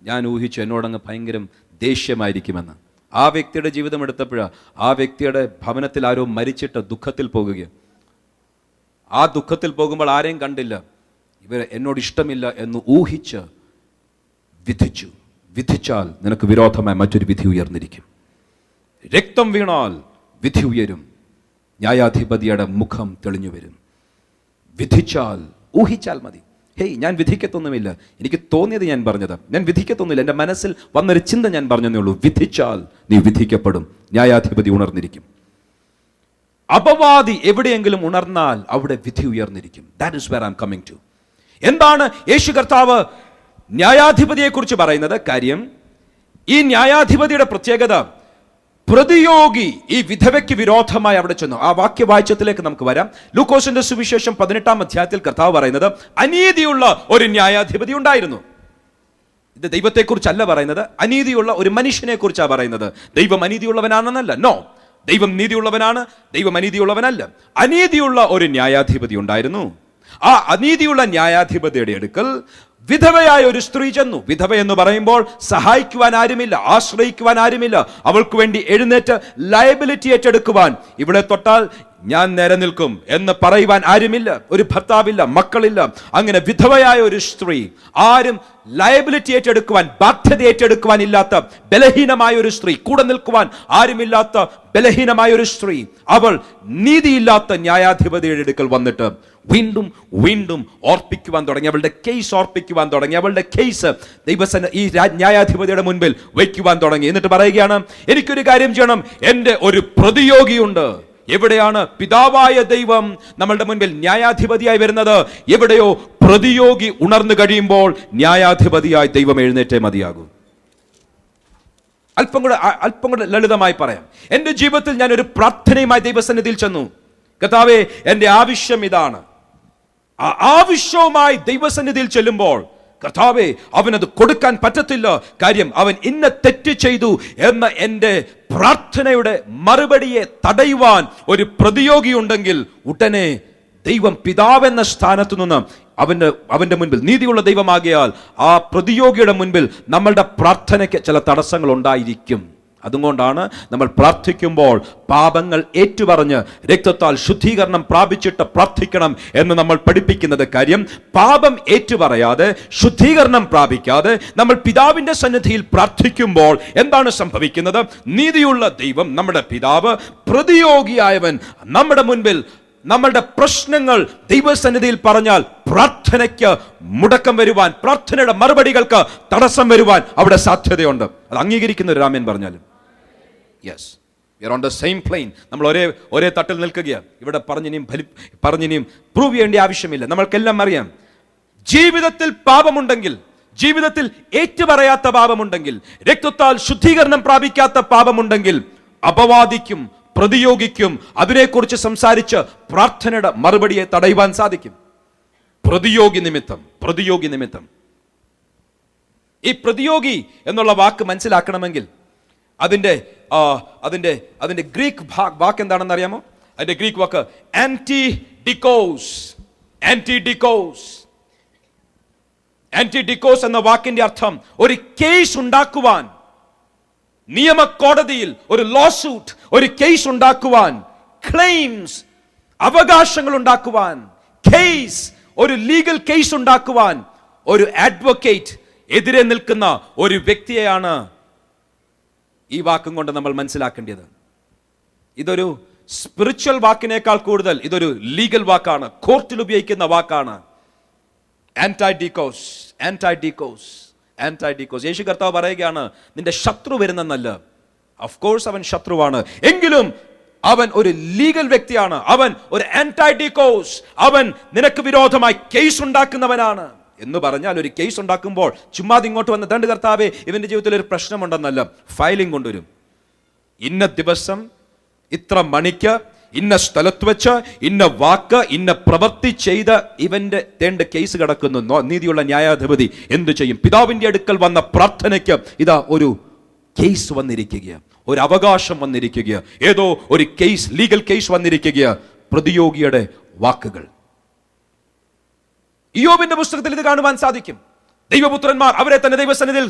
ഞാൻ ഊഹിച്ചു എന്നോടങ്ങ് ഭയങ്കര ദേഷ്യമായിരിക്കുമെന്ന്. ആ വ്യക്തിയുടെ ജീവിതം എടുത്തപ്പോഴാണ് ആ വ്യക്തിയുടെ ഭവനത്തിൽ ആരോ മരിച്ചിട്ട് ദുഃഖത്തിൽ പോകുകയാണ്. ആ ദുഃഖത്തിൽ പോകുമ്പോൾ ആരെയും കണ്ടില്ല, ഇവരെ എന്നോട് ഇഷ്ടമില്ല എന്ന് ഊഹിച്ച് വിധിച്ചു. വിധിച്ചാൽ നിനക്ക് വിരോധമായി മറ്റൊരു വിധി ഉയർന്നിരിക്കും. രക്തം വീണാൽ വിധി ഉയരും, ന്യായാധിപതിയുടെ മുഖം തെളിഞ്ഞു വരും. വിധിച്ചാൽ, ഊഹിച്ചാൽ മതി. ഹേയ്, ഞാൻ വിധിക്കത്തൊന്നുമില്ല, എനിക്ക് തോന്നിയത് ഞാൻ പറഞ്ഞത്, ഞാൻ വിധിക്കത്തൊന്നുമില്ല, എൻ്റെ മനസ്സിൽ വന്നൊരു ചിന്ത ഞാൻ പറഞ്ഞതേ ഉള്ളൂ. വിധിച്ചാൽ നീ വിധിക്കപ്പെടും, ന്യായാധിപതി ഉണർന്നിരിക്കും. അപവാദി എവിടെയെങ്കിലും ഉണർന്നാൽ അവിടെ വിധി ഉയർന്നിരിക്കും. That is where I am coming to. എന്താണ് യേശു കർത്താവ് ന്യായാധിപതിയെ കുറിച്ച് പറയുന്നത്? കാര്യം, ഈ ന്യായാധിപതിയുടെ പ്രത്യേകത, പ്രതിയോഗി ഈ വിധവയ്ക്ക് വിരോധമായി അവിടെ ചെന്നു. ആ വാക്യവാഴ്ചത്തിലേക്ക് നമുക്ക് വരാം. ലൂക്കോസിന്റെ സുവിശേഷം 18-ാം അധ്യായത്തിൽ കർത്താവ് പറയുന്നത്, അനീതിയുള്ള ഒരു ന്യായാധിപതി ഉണ്ടായിരുന്നു. ഇത് ദൈവത്തെക്കുറിച്ചല്ല പറയുന്നത്, അനീതിയുള്ള ഒരു മനുഷ്യനെ കുറിച്ചാണ് പറയുന്നത്. ദൈവം അനീതിയുള്ളവനാണെന്നല്ല. നോ, ദൈവം നീതിയുള്ളവനാണ്, ദൈവം അനീതിയുള്ളവനല്ല. അനീതിയുള്ള ഒരു ന്യായാധിപതി ഉണ്ടായിരുന്നു. ആ അനീതിയുള്ള ന്യായാധിപതിയുടെ അടുക്കൽ വിധവയായ ഒരു സ്ത്രീ ചെന്നു. വിധവ എന്ന് പറയുമ്പോൾ സഹായിക്കുവാൻ ആരുമില്ല, ആശ്രയിക്കുവാൻ ആരുമില്ല, അവൾക്ക് വേണ്ടി എഴുന്നേറ്റ് ലയബിലിറ്റി ഏറ്റെടുക്കുവാൻ, ഇവിടെ തൊട്ടാൽ ഞാൻ നേരെ നിൽക്കും എന്ന് പറയുവാൻ ആരുമില്ല, ഒരു ഭർത്താവില്ല, മക്കളില്ല. അങ്ങനെ വിധവയായ ഒരു സ്ത്രീ, ആരും ലയബിലിറ്റി ഏറ്റെടുക്കുവാൻ, ബാധ്യത ഏറ്റെടുക്കുവാൻ ഇല്ലാത്ത ബലഹീനമായ ഒരു സ്ത്രീ, കൂടെ നിൽക്കുവാൻ ആരുമില്ലാത്ത ബലഹീനമായ ഒരു സ്ത്രീ, അവൾ നീതിയില്ലാത്ത ന്യായാധിപതിയുടെ അടുക്കൽ വന്നിട്ട് വീണ്ടും വീണ്ടും ഓർപ്പിക്കുവാൻ തുടങ്ങി. അവളുടെ കേസ് ഓർപ്പിക്കുവാൻ തുടങ്ങി. അവളുടെ കേസ് ഈ ന്യായാധിപതിയുടെ മുൻപിൽ വയ്ക്കുവാൻ തുടങ്ങി. എന്നിട്ട് പറയുകയാണ്, എനിക്കൊരു കാര്യം ചെയ്യണം, എൻ്റെ ഒരു പ്രതിയോഗിയുണ്ട്. എവിടെയാണ് പിതാവായ ദൈവം നമ്മളുടെ മുൻപിൽ ന്യായാധിപതിയായി വരുന്നത്? എവിടെയോ പ്രതിയോഗി ഉണർന്നു കഴിയുമ്പോൾ ന്യായാധിപതിയായി ദൈവം എഴുന്നേറ്റേ മതിയാകൂ. അല്പം കൂടെ ലളിതമായി പറയാം. എൻ്റെ ജീവിതത്തിൽ ഞാൻ ഒരു പ്രാർത്ഥനയുമായി ദൈവസന്നിധിയിൽ ചെന്നു. കർത്താവേ, എൻ്റെ ആവശ്യം ഇതാണ്, ആവശ്യവുമായി ദൈവസന്നിധിയിൽ ചെല്ലുമ്പോൾ കർത്താവേ, അവനത് കൊടുക്കാൻ പറ്റത്തില്ല, കാര്യം അവൻ ഇന്ന തെറ്റ് ചെയ്തു എന്ന എൻ്റെ പ്രാർത്ഥനയുടെ മറുപടിയെ തടയുവാൻ ഒരു പ്രതിയോഗി ഉണ്ടെങ്കിൽ ഉടനെ ദൈവം പിതാവെന്ന സ്ഥാനത്തു നിന്ന് അവന്റെ മുൻപിൽ, നീതിയുള്ള ദൈവമാകിയാൽ ആ പ്രതിയോഗിയുടെ മുൻപിൽ നമ്മളുടെ പ്രാർത്ഥനയ്ക്ക് ചില തടസ്സങ്ങൾ ഉണ്ടായിരിക്കും. അതുകൊണ്ടാണ് നമ്മൾ പ്രാർത്ഥിക്കുമ്പോൾ പാപങ്ങൾ ഏറ്റുപറഞ്ഞ് രക്തത്താൽ ശുദ്ധീകരണം പ്രാപിച്ചിട്ട് പ്രാർത്ഥിക്കണം എന്ന് നമ്മൾ പഠിപ്പിക്കുന്നത്. കാര്യം, പാപം ഏറ്റുപറയാതെ ശുദ്ധീകരണം പ്രാപിക്കാതെ നമ്മൾ പിതാവിന്റെ സന്നിധിയിൽ പ്രാർത്ഥിക്കുമ്പോൾ എന്താണ് സംഭവിക്കുന്നത്? നീതിയുള്ള ദൈവം, നമ്മുടെ പിതാവ്, പ്രതിയോഗിയായവൻ നമ്മുടെ മുൻപിൽ നമ്മളുടെ പ്രശ്നങ്ങൾ ദൈവസന്നിധിയിൽ പറഞ്ഞാൽ പ്രാർത്ഥനയ്ക്ക് മുടക്കം വരുവാൻ, പ്രാർത്ഥനയുടെ മറുപടികൾക്ക് തടസ്സം വരുവാൻ അവിടെ സാധ്യതയുണ്ട്. അത് അംഗീകരിക്കുന്ന ഒരു രാമൻ പറഞ്ഞാലും yes, we are on the same plane. നമ്മൾ ഒരേ തട്ടിൽ നിൽക്കുകയാണ്. ഇവിടെ പറഞ്ഞിനിയും പ്രൂവ് ചെയ്യേണ്ട ആവശ്യമില്ല. നമ്മൾക്കെല്ലാം അറിയാം, ജീവിതത്തിൽ പാപമുണ്ടെങ്കിൽ, ജീവിതത്തിൽ ഏറ്റുപറയാത്ത പാപമുണ്ടെങ്കിൽ, രക്തത്താൽ ശുദ്ധീകരണം പ്രാപിക്കാത്ത പാപമുണ്ടെങ്കിൽ, അപവാദിക്കും പ്രതിയോഗിക്കും അതിനെക്കുറിച്ച് സംസാരിച്ച് പ്രാർത്ഥനയുടെ മറുപടിയെ തടയുവാൻ സാധിക്കും. പ്രതിയോഗി നിമിത്തം. ഈ പ്രതിയോഗി എന്നുള്ള വാക്ക് മനസ്സിലാക്കണമെങ്കിൽ അതിന്റെ ഗ്രീക്ക് വാക്ക് എന്താണെന്ന് അറിയാമോ? അതിന്റെ ഗ്രീക്ക് വാക്ക് ആന്റിഡിക്കോസ് എന്ന വാക്കിന്റെ അർത്ഥം ഒരു കേസ് ഉണ്ടാക്കുവാൻ, നിയമ കോടതിയിൽ ഒരു ലോസൂട്ട്, ഒരു കേസ് ഉണ്ടാക്കുവാൻ, ക്ലെയിംസ്, അവകാശങ്ങൾ ഉണ്ടാക്കുവാൻ, കേസ്, ഒരു ലീഗൽ കേസ് ഉണ്ടാക്കുവാൻ ഒരു അഡ്വക്കേറ്റ് എതിരെ നിൽക്കുന്ന ഒരു വ്യക്തിയെയാണ് ഈ വാക്കും കൊണ്ട് നമ്മൾ മനസ്സിലാക്കേണ്ടത്. ഇതൊരു സ്പിരിച്വൽ വാക്കിനേക്കാൾ കൂടുതൽ ഇതൊരു ലീഗൽ വാക്കാണ്, കോർട്ടിൽ ഉപയോഗിക്കുന്ന വാക്കാണ്. ആന്റിഡിക്കോസ്. യേശു കർത്താവ് പറയുകയാണ്, നിന്റെ ശത്രു വരുന്നെന്നല്ല. ഓഫ് കോഴ്സ് അവൻ ശത്രുവാണ്, എങ്കിലും അവൻ ഒരു ലീഗൽ വ്യക്തിയാണ്. അവൻ ഒരു ആന്റിഡിക്കോസ്. അവൻ നിനക്ക് വിരോധമായി കേസ് ഉണ്ടാക്കുന്നവനാണ്. എന്ന് പറഞ്ഞാൽ ഒരു കേസ് ഉണ്ടാക്കുമ്പോൾ ചുമ്മാതെ ഇങ്ങോട്ട് വന്ന് ദണ്ഡ് കർത്താവേ ഇവന്റെ ജീവിതത്തിൽ ഒരു പ്രശ്നമുണ്ടെന്നല്ല, ഫയലിംഗ് കൊണ്ടുവരും. ഇന്ന ദിവസം ഇത്ര മണിക്ക് ഇന്ന സ്ഥലത്ത് വെച്ച് ഇന്ന വാക്ക് ഇന്ന പ്രവൃത്തി ചെയ്ത ഇവന്റെ കേസ് കിടക്കുന്നു. നീതിയുള്ള ന്യായാധിപതി എന്തു ചെയ്യും? പിതാവിന്റെ അടുക്കൽ വന്ന പ്രാർത്ഥനയ്ക്ക് ഇതാ ഒരു കേസ് വന്നിരിക്കുക, ഒരു അവകാശം വന്നിരിക്കുക, ഏതോ ഒരു കേസ്, ലീഗൽ കേസ് വന്നിരിക്കുക. പ്രതിയോഗിയുടെ വാക്കുകൾ ഇയ്യോബിന്റെ പുസ്തകത്തിൽ ഇത് കാണുവാൻ സാധിക്കും. ദൈവപുത്രന്മാർ അവരെ തന്നെ ദൈവസന്നിധിയിൽ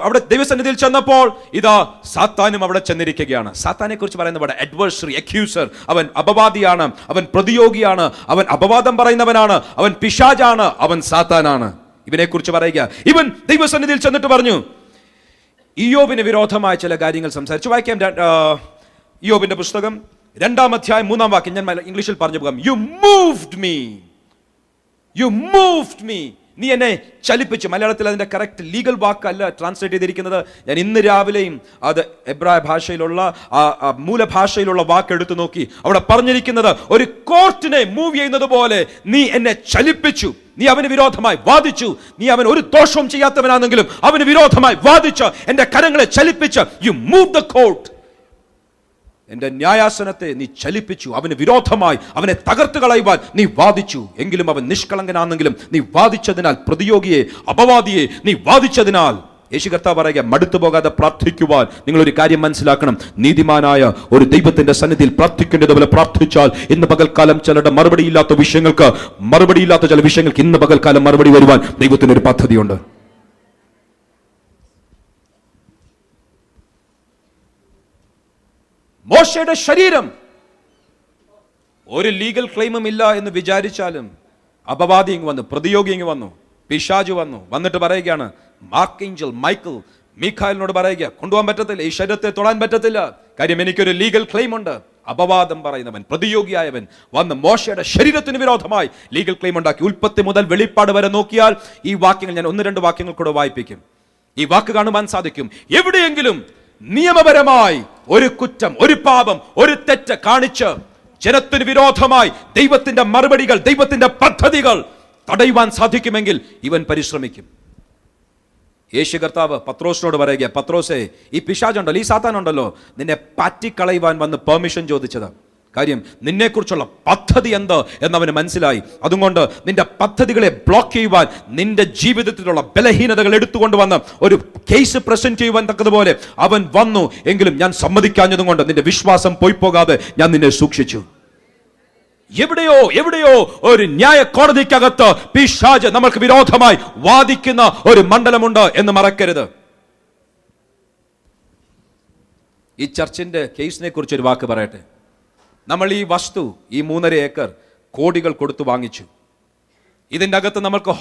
അവിടെ ദൈവസന്നിധിയിൽ ചെന്നപ്പോൾ ഇതാ സാത്താനും അവിടെ ചെന്നിരിക്കുകയാണ്. സാത്താനെ കുറിച്ച് പറയുന്ന അഡ്വേഴ്സറി, അക്യൂസർ. അവൻ അപവാദിയാണ്, അവൻ പ്രതിയോഗിയാണ്, അവൻ അപവാദം പറയുന്നവനാണ്, അവൻ പിശാചാണ്, അവൻ സാത്താനാണ്. ഇവനെ കുറിച്ച് പറയുക. ഇവൻ ദൈവസന്നിധിയിൽ ചെന്നിട്ട് പറഞ്ഞു, ഇയ്യോബിന് വിരോധമായ ചില കാര്യങ്ങൾ സംസാരിച്ചു. വായിക്കാം ഇയ്യോബിന്റെ പുസ്തകം 2-ാം അധ്യായം 3-ാം വാക്യം. ഞാൻ ഇംഗ്ലീഷിൽ പറഞ്ഞു പോകാം. You moved me. നീ എന്നെ ചലിപ്പിച്ചു. മലയാളത്തിൽ അതിന്റെ കറക്റ്റ് ലീഗൽ വാക്കല്ല ട്രാൻസ്ലേറ്റ് ചെയ്തിരിക്കുന്നത്. ഞാൻ ഇന്ന് രാവിലെയും അത് എബ്രായ ഭാഷയിലുള്ള മൂലഭാഷയിലുള്ള വാക്ക് എടുത്തു നോക്കി. അവിടെ പറഞ്ഞിരിക്കുന്നത് ഒരു കോർട്ടിനെ മൂവ് ചെയ്യുന്നത് പോലെ നീ എന്നെ ചലിപ്പിച്ചു. നീ അവന് വിരോധമായി വാദിച്ചു. നീ അവൻ ഒരു ദോഷവും ചെയ്യാത്തവനാണെങ്കിലും അവന് വിരോധമായി വാദിച്ച് എന്റെ കരങ്ങളെ ചലിപ്പിച്ച്. You moved the court. എന്റെ ന്യായാസനത്തെ നീ ചലിപ്പിച്ചു. അവന് വിരോധമായി അവനെ തകർത്ത് കളയുവാൻ നീ വാദിച്ചു. എങ്കിലും അവൻ നിഷ്കളങ്കനാണെങ്കിലും നീ വാദിച്ചതിനാൽ, പ്രതിയോഗിയെ, അപവാദിയെ നീ വാദിച്ചതിനാൽ, യേശു കർത്താവ് പറയുക, മടുത്തു പോകാതെ പ്രാർത്ഥിക്കുവാൻ നിങ്ങളൊരു കാര്യം മനസ്സിലാക്കണം. നീതിമാനായ ഒരു ദൈവത്തിന്റെ സന്നിധിയിൽ പ്രാർത്ഥിക്കേണ്ടതുപോലെ പ്രാർത്ഥിച്ചാൽ ഇന്ന് പകൽക്കാലം ചിലരുടെ മറുപടിയില്ലാത്ത ചില വിഷയങ്ങൾക്ക് ഇന്ന് പകൽക്കാലം മറുപടി വരുവാൻ ദൈവത്തിനൊരു പദ്ധതിയുണ്ട്. മോശയുടെ ശരീരം ഒരു ലീഗൽ ക്ലെയിമും ഇല്ല എന്ന് വിചാരിച്ചാലും അപവാദി ഇങ്ങ് വന്നു, പ്രതിയോഗി ഇങ്ങ് വന്നു, പിശാചു വന്നിട്ട് പറയുകയാണ്, ആർക്കേഞ്ചൽ മൈക്കിൾ മീഖായലിനോട് പറയുക, കൊണ്ടുപോകാൻ പറ്റത്തില്ല, ഈ ശരീരത്തെ തൊടാൻ പറ്റത്തില്ല, കാര്യം എനിക്കൊരു ലീഗൽ ക്ലെയിം ഉണ്ട്. അപവാദം പറയുന്നവൻ, പ്രതിയോഗിയായവൻ വന്ന് മോശയുടെ ശരീരത്തിന് വിരോധമായി ലീഗൽ ക്ലെയിം ഉണ്ടാക്കി. ഉൽപ്പത്തി മുതൽ വെളിപ്പാട് വരെ നോക്കിയാൽ ഈ വാക്യങ്ങൾ ഞാൻ 1-2 വാക്യങ്ങൾ കൂടെ വായിപ്പിക്കും. ഈ വാക്ക് കാണുവാൻ സാധിക്കും. എവിടെയെങ്കിലും നിയമപരമായി ഒരു കുറ്റം, ഒരു പാപം, ഒരു തെറ്റ് കാണിച്ച് ജനത്തിന് വിരോധമായി ദൈവത്തിന്റെ മറുപടികൾ, ദൈവത്തിന്റെ പദ്ധതികൾ തടയുവാൻ സാധിക്കുമെങ്കിൽ ഇവൻ പരിശ്രമിക്കും. യേശു കർത്താവ് പത്രോസിനോട് പറയുക, പത്രോസേ, ഈ പിശാചുണ്ടല്ലോ, ഈ സാത്താനുണ്ടല്ലോ, നിന്നെ പാറ്റിക്കളയുവാൻ വന്ന് പെർമിഷൻ ചോദിച്ചത്. കാര്യം നിന്നെക്കുറിച്ചുള്ള പദ്ധതി എന്ത് എന്നവന് മനസ്സിലായി. അതുകൊണ്ട് നിന്റെ പദ്ധതികളെ ബ്ലോക്ക് ചെയ്യുവാൻ, നിന്റെ ജീവിതത്തിലുള്ള ബലഹീനതകൾ എടുത്തുകൊണ്ടുവന്ന് ഒരു കേസ് പ്രസന്റ് ചെയ്യുവാൻ തക്കതുപോലെ അവൻ വന്നു. എങ്കിലും ഞാൻ സമ്മതിക്കാഞ്ഞതും കൊണ്ട് നിന്റെ വിശ്വാസം പോയി പോകാതെ ഞാൻ നിന്നെ സൂക്ഷിച്ചു. എവിടെയോ ഒരു ന്യായ കോടതിക്കകത്ത് പിശാച് നമ്മൾക്ക് വിരോധമായി വാദിക്കുന്ന ഒരു മണ്ഡലമുണ്ട് എന്ന് മറക്കരുത്. ഈ ചർച്ചിന്റെ കേസിനെ കുറിച്ച് ഒരു വാക്ക് പറയട്ടെ. നമ്മൾ ഈ വസ്തു, ഈ 3.5 ഏക്കർ കോടികൾ കൊടുത്തു വാങ്ങിച്ചു. ഇതിൻ്റെ അകത്ത് നമുക്ക്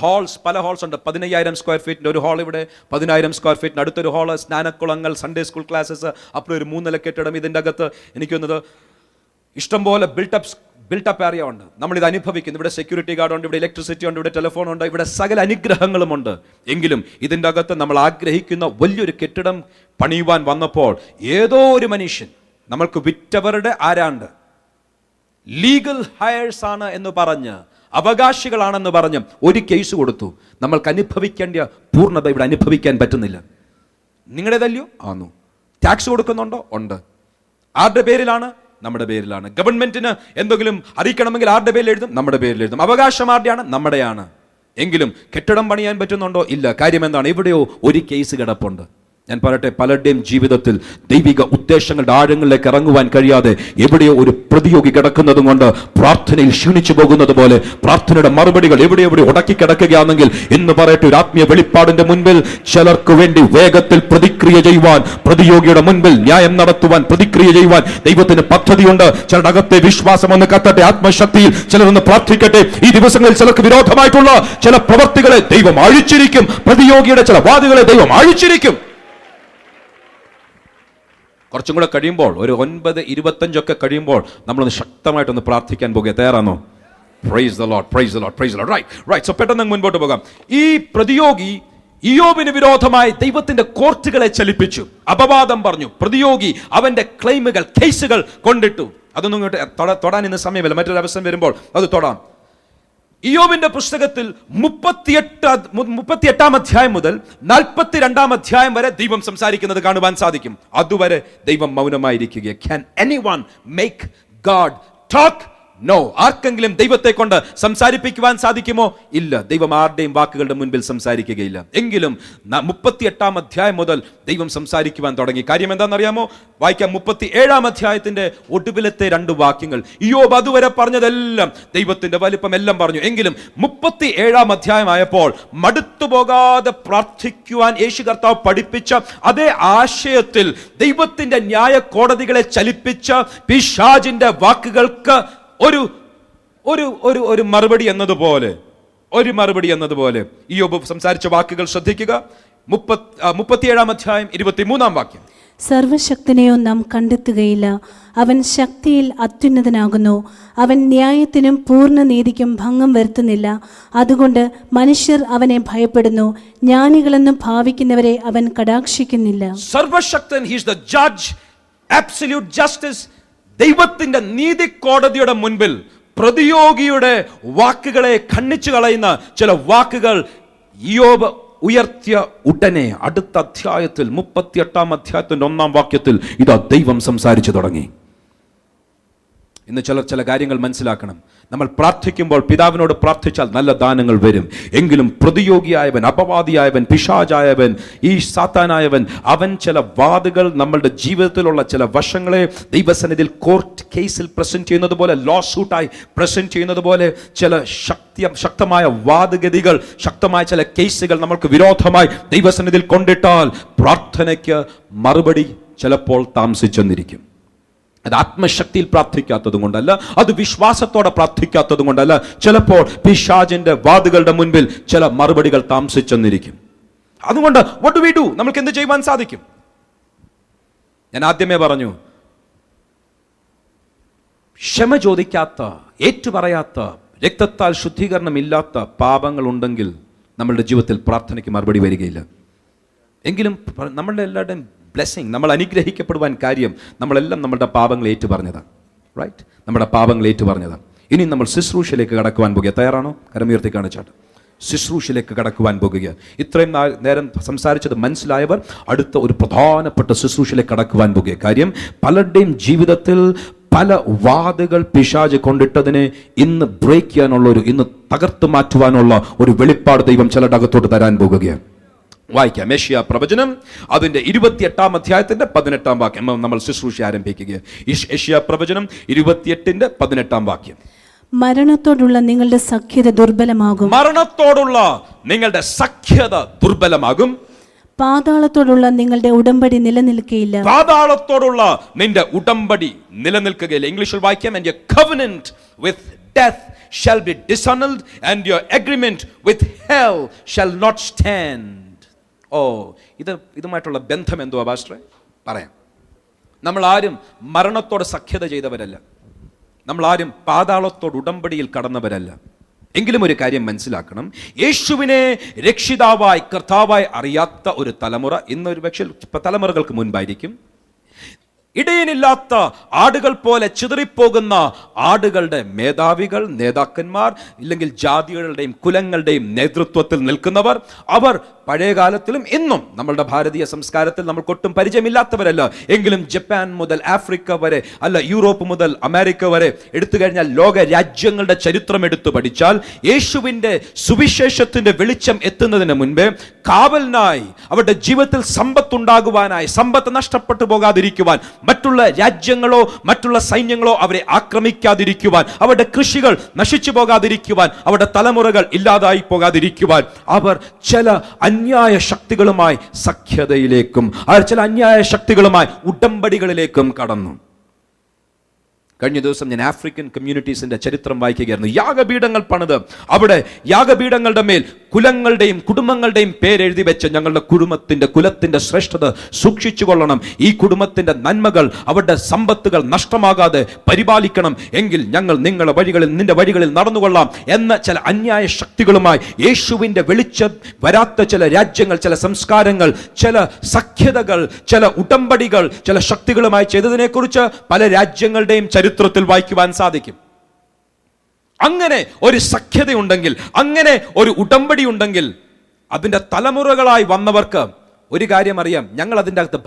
പല ഹാൾസ് ഉണ്ട്. 15,000 സ്ക്വയർ ഫീറ്റിന്റെ ഒരു ഹാൾ ഇവിടെ, 10,000 സ്ക്വയർ ഫീറ്റിന് അടുത്തൊരു ഹാള്, സ്നാനക്കുളങ്ങൾ, സൺഡേ സ്കൂൾ ക്ലാസ്സസ്, അപ്പോൾ ഒരു 3 നില കെട്ടിടം. ഇതിൻ്റെ അകത്ത് എനിക്ക് തോന്നുന്നത് ഇഷ്ടംപോലെ ബിൽട്ടപ്പ് ഏരിയ ഉണ്ട്. നമ്മളിത് അനുഭവിക്കുന്നു. ഇവിടെ സെക്യൂരിറ്റി ഗാർഡ് ഉണ്ട്, ഇവിടെ ഇലക്ട്രിസിറ്റി ഉണ്ട്, ഇവിടെ ടെലിഫോൺ ഉണ്ട്, ഇവിടെ സകല അനുഗ്രഹങ്ങളുമുണ്ട്. എങ്കിലും ഇതിൻ്റെ അകത്ത് നമ്മൾ ആഗ്രഹിക്കുന്ന വലിയൊരു കെട്ടിടം പണിയുവാൻ വന്നപ്പോൾ ഏതോ ഒരു മനുഷ്യൻ നമ്മൾക്ക് വിറ്റവരുടെ ആരാണ്ട് ലീഗൽ ഹയേഴ്സ് ആണ് എന്ന് പറഞ്ഞ്, അവകാശികളാണെന്ന് പറഞ്ഞ് ഒരു കേസ് കൊടുത്തു. നമ്മൾക്ക് അനുഭവിക്കേണ്ട പൂർണ്ണത ഇവിടെ അനുഭവിക്കാൻ പറ്റുന്നില്ല. നിങ്ങളുടേതല്ലയോ? ആന്നു. ടാക്സ് കൊടുക്കുന്നുണ്ടോ? ഉണ്ട്. ആരുടെ പേരിലാണ്? നമ്മുടെ പേരിലാണ്. ഗവൺമെന്റിന് എന്തെങ്കിലും അറിയിക്കണമെങ്കിൽ ആരുടെ പേരിൽ എഴുതും? നമ്മുടെ പേരിൽ എഴുതും. അവകാശം ആരുടെയാണ്? നമ്മുടെയാണ്. എങ്കിലും കെട്ടിടം പണിയാൻ പറ്റുന്നുണ്ടോ? ഇല്ല. കാര്യം എന്താണ്? എവിടെയോ ഒരു കേസ് കിടപ്പുണ്ട്. ഞാൻ പറയട്ടെ, പലരുടെയും ജീവിതത്തിൽ ദൈവിക ഉദ്ദേശങ്ങളുടെ ആഴങ്ങളിലേക്ക് ഇറങ്ങുവാൻ കഴിയാതെ എവിടെയോ ഒരു പ്രതിയോഗി കിടക്കുന്നതും കൊണ്ട് പ്രാർത്ഥനയിൽ ക്ഷീണിച്ചു പോകുന്നത് പോലെ പ്രാർത്ഥനയുടെ മറുപടികൾ എവിടെ ഉടക്കി കിടക്കുകയാണെങ്കിൽ ഇന്ന് പറയട്ടെ, ഒരു ആത്മീയ വെളിപ്പാടിന്റെ മുൻപിൽ ചിലർക്ക് വേണ്ടി വേഗത്തിൽ പ്രതിക്രിയ ചെയ്യുവാൻ, പ്രതിയോഗിയുടെ മുൻപിൽ ന്യായം നടത്തുവാൻ, പ്രതിക്രിയ ചെയ്യുവാൻ ദൈവത്തിന് പദ്ധതിയുണ്ട്. ചിലരുടെ അകത്തെ വിശ്വാസം ഒന്ന് കത്തട്ടെ, ആത്മശക്തിയിൽ ചിലരൊന്ന് പ്രാർത്ഥിക്കട്ടെ. ഈ ദിവസങ്ങളിൽ ചിലർക്ക് വിരോധമായിട്ടുള്ള ചില പ്രവർത്തികളെ ദൈവം അഴിച്ചിരിക്കും. പ്രതിയോഗിയുടെ ചില വാദികളെ ദൈവം അഴിച്ചിരിക്കും. കുറച്ചും കൂടെ കഴിയുമ്പോൾ, ഒരു 9:25 കഴിയുമ്പോൾ നമ്മളൊന്ന് ശക്തമായിട്ടൊന്ന് പ്രാർത്ഥിക്കാൻ പോകുക. തയ്യാറാണോ? Praise the Lord, praise the Lord, praise the Lord. Right. So പെട്ടെന്ന് മുൻപോട്ട് പോകാം. ഈ പ്രതിയോഗി ഇയ്യോബിന് വിരോധമായി ദൈവത്തിന്റെ കോർട്ടുകളെ ചലിപ്പിച്ചു, അപവാദം പറഞ്ഞു. പ്രതിയോഗി അവന്റെ ക്ലെയിമുകൾ, കേസുകൾ കൊണ്ടിട്ടു. അതൊന്നും ഇങ്ങോട്ട് തൊടാൻ ഇന്ന് സമയമില്ല, മറ്റൊരു അവസരം വരുമ്പോൾ അത് തൊടാം. ഇയ്യോബിന്റെ പുസ്തകത്തിൽ 38 അധ്യായം മുതൽ 42 അധ്യായം വരെ ദൈവം സംസാരിക്കുന്നത് കാണുവാൻ സാധിക്കും. അതുവരെ ദൈവം മൗനമായിരിക്കുക. Can anyone make God talk? No. ആർക്കെങ്കിലും ദൈവത്തെ കൊണ്ട് സംസാരിപ്പിക്കുവാൻ സാധിക്കുമോ? ഇല്ല. ദൈവം ആരുടെയും വാക്കുകളുടെ മുൻപിൽ സംസാരിക്കുകയില്ല. എങ്കിലും 38 അധ്യായം മുതൽ ദൈവം സംസാരിക്കുവാൻ തുടങ്ങി. കാര്യം എന്താണെന്നറിയാമോ? വായിക്കാം. 37 അധ്യായത്തിന്റെ ഒടുവിലത്തെ 2 വാക്യങ്ങൾ. ഇയ്യോബ് അതുവരെ പറഞ്ഞതെല്ലാം, ദൈവത്തിന്റെ വലിപ്പം എല്ലാം പറഞ്ഞു. എങ്കിലും 37 അധ്യായമായപ്പോൾ മടുത്തുപോകാതെ പ്രാർത്ഥിക്കുവാൻ യേശു കർത്താവ് പഠിപ്പിച്ച അതേ ആശയത്തിൽ ദൈവത്തിന്റെ ന്യായ കോടതികളെ ചലിപ്പിച്ച പിശാചിന്റെ വാക്കുകൾക്ക് ഒരു മറുപടി എന്നതുപോലെ ഇയ്യോബ് സംസാരിച്ച വാക്കുകൾ ശ്രദ്ധിക്കുക. 37 അധ്യായം 23 വാക്യം. സർവശക്തനെയോ നാം കണ്ടെത്തുകയില്ല. അവൻ ശക്തിയിൽ അത്യുന്നതനാകുന്നു. അവൻ ന്യായത്തിനും പൂർണ്ണ നീതിക്കും ഭംഗം വരുത്തുന്നില്ല. അതുകൊണ്ട് മനുഷ്യർ അവനെ ഭയപ്പെടുന്നു. ജ്ഞാനികളെന്നും ഭാവിക്കുന്നവരെ അവൻ കടാക്ഷിക്കുന്നില്ല. സർവശക്തൻ, he is the judge, absolute justice. ദൈവത്തിന്റെ നീതി കോടതിയുടെ മുൻപിൽ പ്രതിയോഗിയുടെ വാക്കുകളെ ഖണ്ഡിച്ചു കളയുന്ന ചില വാക്കുകൾ ഇയ്യോബ് ഉയർത്തിയ ഉടനെ അടുത്ത അധ്യായത്തിൽ 38 അധ്യായത്തിന്റെ 1 വാക്യത്തിൽ ഇതാ ദൈവം സംസാരിച്ചു തുടങ്ങി. ഇന്ന് ചില കാര്യങ്ങൾ മനസ്സിലാക്കണം. നമ്മൾ പ്രാർത്ഥിക്കുമ്പോൾ പിതാവിനോട് പ്രാർത്ഥിച്ചാൽ നല്ല ദാനങ്ങൾ വരും. എങ്കിലും പ്രതിയോഗിയായവൻ, അപവാദിയായവൻ, പിശാചായവൻ, ഈ സാത്താനായവൻ, അവൻ ചില വാദങ്ങൾ, നമ്മളുടെ ജീവിതത്തിലുള്ള ചില വശങ്ങളെ ദൈവസന്നിധിയിൽ കോർട്ട് കേസിൽ പ്രസന്റ് ചെയ്യുന്നത് പോലെ, ലോ സൂട്ടായി പ്രസന്റ് ചെയ്യുന്നത് പോലെ ചില ശക്തമായ വാദഗതികൾ, ശക്തമായ ചില കേസുകൾ നമ്മൾക്ക് വിരോധമായി ദൈവസന്നിധിയിൽ കൊണ്ടിട്ടാൽ പ്രാർത്ഥനയ്ക്ക് മറുപടി ചിലപ്പോൾ താമസിച്ചെന്നിരിക്കും. അത് ആത്മശക്തിയിൽ പ്രാർത്ഥിക്കാത്തത് കൊണ്ടല്ല, അത് വിശ്വാസത്തോടെ പ്രാർത്ഥിക്കാത്തത് കൊണ്ടല്ല. ചിലപ്പോൾ പിശാചിന്റെ വാദുകളുടെ മുൻപിൽ ചില മറുപടികൾ താമസിച്ചെന്നിരിക്കും. അതുകൊണ്ട് what do we do? നമുക്ക് എന്ത് ചെയ്യുവാൻ സാധിക്കും? ഞാൻ ആദ്യമേ പറഞ്ഞു, ക്ഷമ ചോദിക്കാത്ത, ഏറ്റുപറയാത്ത, രക്തത്താൽ ശുദ്ധീകരണമില്ലാത്ത പാപങ്ങൾ ഉണ്ടെങ്കിൽ നമ്മളുടെ ജീവിതത്തിൽ പ്രാർത്ഥനയ്ക്ക് മറുപടി വരികയില്ല. എങ്കിലും നമ്മളുടെ എല്ലാവരുടെയും ബ്ലെസ്സിങ്, നമ്മൾ അനുഗ്രഹിക്കപ്പെടുവാൻ കാര്യം നമ്മളെല്ലാം നമ്മളുടെ പാപങ്ങൾ ഏറ്റുപറഞ്ഞതാണ്. റൈറ്റ്? നമ്മുടെ പാപങ്ങൾ ഏറ്റുപറഞ്ഞതാണ്. ഇനി നമ്മൾ ശുശ്രൂഷയിലേക്ക് കടക്കുവാൻ പോകുക. തയ്യാറാണോ? കരമുയർത്തി കാണിച്ചാട്ട്. ശുശ്രൂഷയിലേക്ക് കടക്കുവാൻ പോകുക. ഇത്രയും നേരം സംസാരിച്ചത് മനസ്സിലായവർ അടുത്ത ഒരു പ്രധാനപ്പെട്ട ശുശ്രൂഷയിലേക്ക് കടക്കുവാൻ പോകുക. കാര്യം പലരുടെയും ജീവിതത്തിൽ പല വാതുകൾ പിശാച് കൊണ്ടിട്ടതിനെ ഇന്ന് ബ്രേക്ക് ചെയ്യാനുള്ള ഇന്ന് തകർത്ത് മാറ്റുവാനുള്ള ഒരു വെളിപ്പാട് ദൈവം ചിലരുടെ അകത്തോട്ട് തരാൻ പോകുകയാണ്. വായിക്കാം യെശയ്യാ പ്രവചനം അതിന്റെ 28 അധ്യായത്തിന്റെ 18 വാക്യം നമ്മൾ ശുശ്രൂഷ ആരംഭിക്കുക. യെശയ്യാ പ്രവചനം 28 18 വാക്യം. മരണത്തോടുള്ള നിങ്ങളുടെ സഖ്യത ദുർബലമാകും. മരണത്തോടുള്ള നിങ്ങളുടെ സഖ്യത ദുർബലമാകും. പാതാളത്തോടുള്ള നിങ്ങളുടെ ഉടമ്പടി നിലനിൽക്കുകയില്ല. പാതാളത്തോടുള്ള നിന്റെ ഉടമ്പടി നിലനിൽക്കുകയില്ല. ഇംഗ്ലീഷിൽ വായിക്കാം, and your covenant with death shall be disannulled and your agreement with hell shall not stand. ഇതുമായിട്ടുള്ള ബന്ധം എന്തുവാ പാസ്റ്ററെ? പറയാം. നമ്മൾ ആരും മരണത്തോട് സഖ്യത ചെയ്തവരല്ല. നമ്മൾ ആരും പാതാളത്തോട് ഉടമ്പടിയിൽ കടന്നവരല്ല. എങ്കിലും ഒരു കാര്യം മനസ്സിലാക്കണം, യേശുവിനെ രക്ഷിതാവായി കർത്താവായി അറിയാത്ത ഒരു തലമുറ ഇന്നൊരു പക്ഷേ തലമുറകൾക്ക് മുൻപായിരിക്കും. ഇടയനില്ലാത്ത ആടുകൾ പോലെ ചിതറിപ്പോകുന്ന ആടുകളുടെ മേധാവികൾ, നേതാക്കന്മാർ, ഇല്ലെങ്കിൽ ജാതികളുടെയും കുലങ്ങളുടെയും നേതൃത്വത്തിൽ നിൽക്കുന്നവർ, അവർ പഴയ കാലത്തിലും ഇന്നും നമ്മളുടെ ഭാരതീയ സംസ്കാരത്തിൽ നമ്മൾക്കൊട്ടും പരിചയമില്ലാത്തവരല്ല. എങ്കിലും ജപ്പാൻ മുതൽ ആഫ്രിക്ക വരെ, അല്ല യൂറോപ്പ് മുതൽ അമേരിക്ക വരെ എടുത്തു കഴിഞ്ഞാൽ ലോക രാജ്യങ്ങളുടെ ചരിത്രം എടുത്തു പഠിച്ചാൽ യേശുവിൻ്റെ സുവിശേഷത്തിന്റെ വെളിച്ചം എത്തുന്നതിന് മുൻപേ കാവലിനായി, അവരുടെ ജീവിതത്തിൽ സമ്പത്തുണ്ടാകുവാനായി, സമ്പത്ത് നഷ്ടപ്പെട്ടു പോകാതിരിക്കുവാൻ, മറ്റുള്ള രാജ്യങ്ങളോ മറ്റുള്ള സൈന്യങ്ങളോ അവരെ ആക്രമിക്കാതിരിക്കുവാൻ, അവരുടെ കൃഷികൾ നശിച്ചു പോകാതിരിക്കുവാൻ, അവരുടെ തലമുറകൾ ഇല്ലാതായി പോകാതിരിക്കുവാൻ അവർ ചില അന്യായ ശക്തികളുമായി സഖ്യതയിലേക്കും ചില അന്യായ ശക്തികളുമായി ഉടമ്പടികളിലേക്കും കടന്നു. കഴിഞ്ഞ ദിവസം ഞാൻ ആഫ്രിക്കൻ കമ്മ്യൂണിറ്റീസിന്റെ ചരിത്രം വായിക്കുകയായിരുന്നു. യാഗപീഠങ്ങൾ പണിത് അവിടെ യാഗപീഠങ്ങളുടെ മേൽ കുലങ്ങളുടെയും കുടുംബങ്ങളുടെയും പേരെഴുതി വെച്ച് ഞങ്ങളുടെ കുലത്തിന്റെ ശ്രേഷ്ഠത സൂക്ഷിച്ചു കൊള്ളണം, ഈ കുടുംബത്തിന്റെ നന്മകൾ, അവരുടെ സമ്പത്തുകൾ നഷ്ടമാകാതെ പരിപാലിക്കണം, എങ്കിൽ ഞങ്ങൾ നിന്റെ വഴികളിൽ നടന്നുകൊള്ളാം എന്ന ചില അന്യായ ശക്തികളുമായി യേശുവിന്റെ വെളിച്ചം വരാത്ത ചില രാജ്യങ്ങൾ, ചില സംസ്കാരങ്ങൾ, ചില സഖ്യതകൾ, ചില ഉടമ്പടികൾ, ചില ശക്തികളുമായി ചെയ്തതിനെ കുറിച്ച് പല രാജ്യങ്ങളുടെയും ചരിത്രത്തിൽ വായിക്കുവാൻ സാധിക്കും. അങ്ങനെ ഒരു സഖ്യതയുണ്ടെങ്കിൽ, അങ്ങനെ ഒരു ഉടമ്പടി ഉണ്ടെങ്കിൽ, അതിന്റെ തലമുറകളായി വന്നവർക്ക് ഒരു കാര്യം അറിയാം, ഞങ്ങൾ അതിൻ്റെ അകത്ത്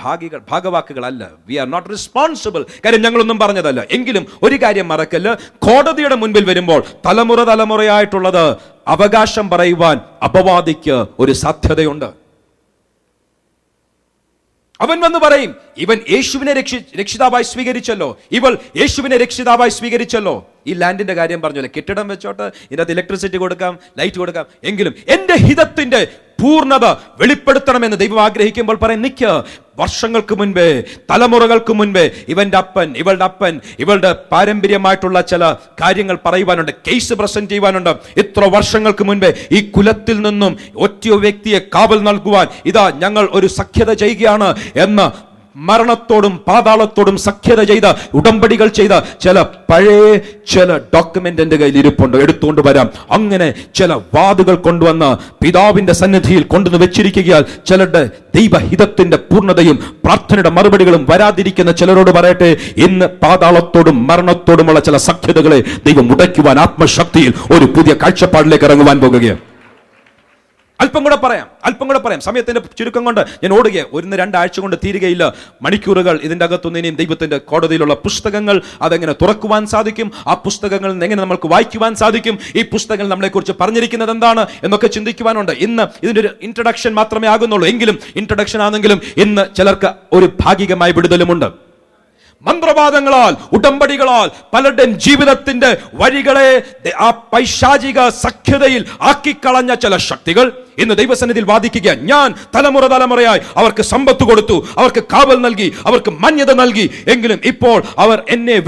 ഭാഗവാക്കുകളല്ല. We are not responsible. കാര്യം ഞങ്ങളൊന്നും പറഞ്ഞതല്ല. എങ്കിലും ഒരു കാര്യം മറക്കല്ല, കോടതിയുടെ മുൻപിൽ വരുമ്പോൾ തലമുറയായിട്ടുള്ളത് അവകാശം പറയുവാൻ അപവാദിക്ക് ഒരു സാധ്യതയുണ്ട്. അവൻ വന്ന് പറയും, ഇവൻ യേശുവിനെ രക്ഷിതാവായി സ്വീകരിച്ചല്ലോ, ഇവൾ യേശുവിനെ രക്ഷിതാവായി സ്വീകരിച്ചല്ലോ. ഈ ലാൻഡിന്റെ കാര്യം പറഞ്ഞല്ലോ, കെട്ടിടം വെച്ചോട്ട് ഇതിനകത്ത് ഇലക്ട്രിസിറ്റി കൊടുക്കാം, ലൈറ്റ് കൊടുക്കാം, എങ്കിലും എന്റെ ഹിതത്തിന്റെ പൂർണ്ണത വെളിപ്പെടുത്തണമെന്ന് ദൈവം ആഗ്രഹിക്കുമ്പോൾ പറയും, നിക്ക്, വർഷങ്ങൾക്ക് മുൻപേ, തലമുറകൾക്ക് മുൻപേ ഇവന്റെ അപ്പൻ, ഇവളുടെ അപ്പൻ, ഇവളുടെ പാരമ്പര്യമായിട്ടുള്ള ചില കാര്യങ്ങൾ പറയുവാനുണ്ട്, കേസ് പ്രസന്റ് ചെയ്യുവാനുണ്ട്. ഇത്ര വർഷങ്ങൾക്ക് മുൻപേ ഈ കുലത്തിൽ നിന്നും ഒറ്റ വ്യക്തിയെ കാവൽ നൽകുവാൻ ഇതാ ഞങ്ങൾ ഒരു സഖ്യത ചെയ്യുകയാണ് എന്ന് മരണത്തോടും പാതാളത്തോടും സഖ്യത ചെയ്ത, ഉടമ്പടികൾ ചെയ്ത ചില ഡോക്യുമെന്റ് എന്റെ കയ്യിൽ ഇരിപ്പുണ്ട്, എടുത്തുകൊണ്ട് വരാം. അങ്ങനെ ചില വാതുകൾ കൊണ്ടുവന്ന് പിതാവിന്റെ സന്നിധിയിൽ കൊണ്ടുവന്ന് വെച്ചിരിക്കുകയാൽ ചിലരുടെ ദൈവഹിതത്തിന്റെ പൂർണ്ണതയും പ്രാർത്ഥനയുടെ മറുപടികളും വരാതിരിക്കുന്ന ചിലരോട് പറയട്ടെ, ഇന്ന് പാതാളത്തോടും മരണത്തോടുമുള്ള ചില സഖ്യതകളെ ദൈവം ഉടയ്ക്കുവാൻ ആത്മശക്തിയിൽ ഒരു പുതിയ കാഴ്ചപ്പാടിലേക്ക് ഇറങ്ങുവാൻ പോകുകയാണ്. അല്പം കൂടെ പറയാം. സമയത്തിന്റെ ചുരുക്കം കൊണ്ട് ഞാൻ ഓടുക. 1-2 ആഴ്ച കൊണ്ട് തീരുകയില്ല. മണിക്കൂറുകൾ ഇതിന്റെ അകത്തുനിന്ന് ഇനിയും ദൈവത്തിന്റെ കോടതിയിലുള്ള പുസ്തകങ്ങൾ അതെങ്ങനെ തുറക്കുവാൻ സാധിക്കും, ആ പുസ്തകങ്ങളിൽ നിന്ന് എങ്ങനെ നമുക്ക് വായിക്കുവാൻ സാധിക്കും, ഈ പുസ്തകങ്ങൾ നമ്മളെ കുറിച്ച് പറഞ്ഞിരിക്കുന്നത് എന്താണ് എന്നൊക്കെ ചിന്തിക്കുവാനുണ്ട്. ഇന്ന് ഇതിന്റെ ഒരു ഇൻട്രൊഡക്ഷൻ മാത്രമേ ആകുന്നുള്ളൂ. എങ്കിലും ഇൻട്രൊഡക്ഷൻ ആണെങ്കിലും ഇന്ന് ചിലർക്ക് ഒരു ഭാഗികമായ വിടുതലുമുണ്ട്. മന്ത്രവാദങ്ങളാൽ, ഉടമ്പടികളാൽ പലരുടെയും ജീവിതത്തിന്റെ വഴികളെ ആ പൈശാചിക സഖ്യതയിൽ ആക്കിക്കളഞ്ഞ ചില ശക്തികൾ ഇന്ന് ദൈവസന്നിധിയിൽ വാദിക്കുക. ഞാൻ തലമുറയായി അവർക്ക് സമ്പത്ത് കൊടുത്തു, അവർക്ക് കാവൽ നൽകി, അവർക്ക് മാന്യത നൽകി, എങ്കിലും ഇപ്പോൾ അവർ എന്നെ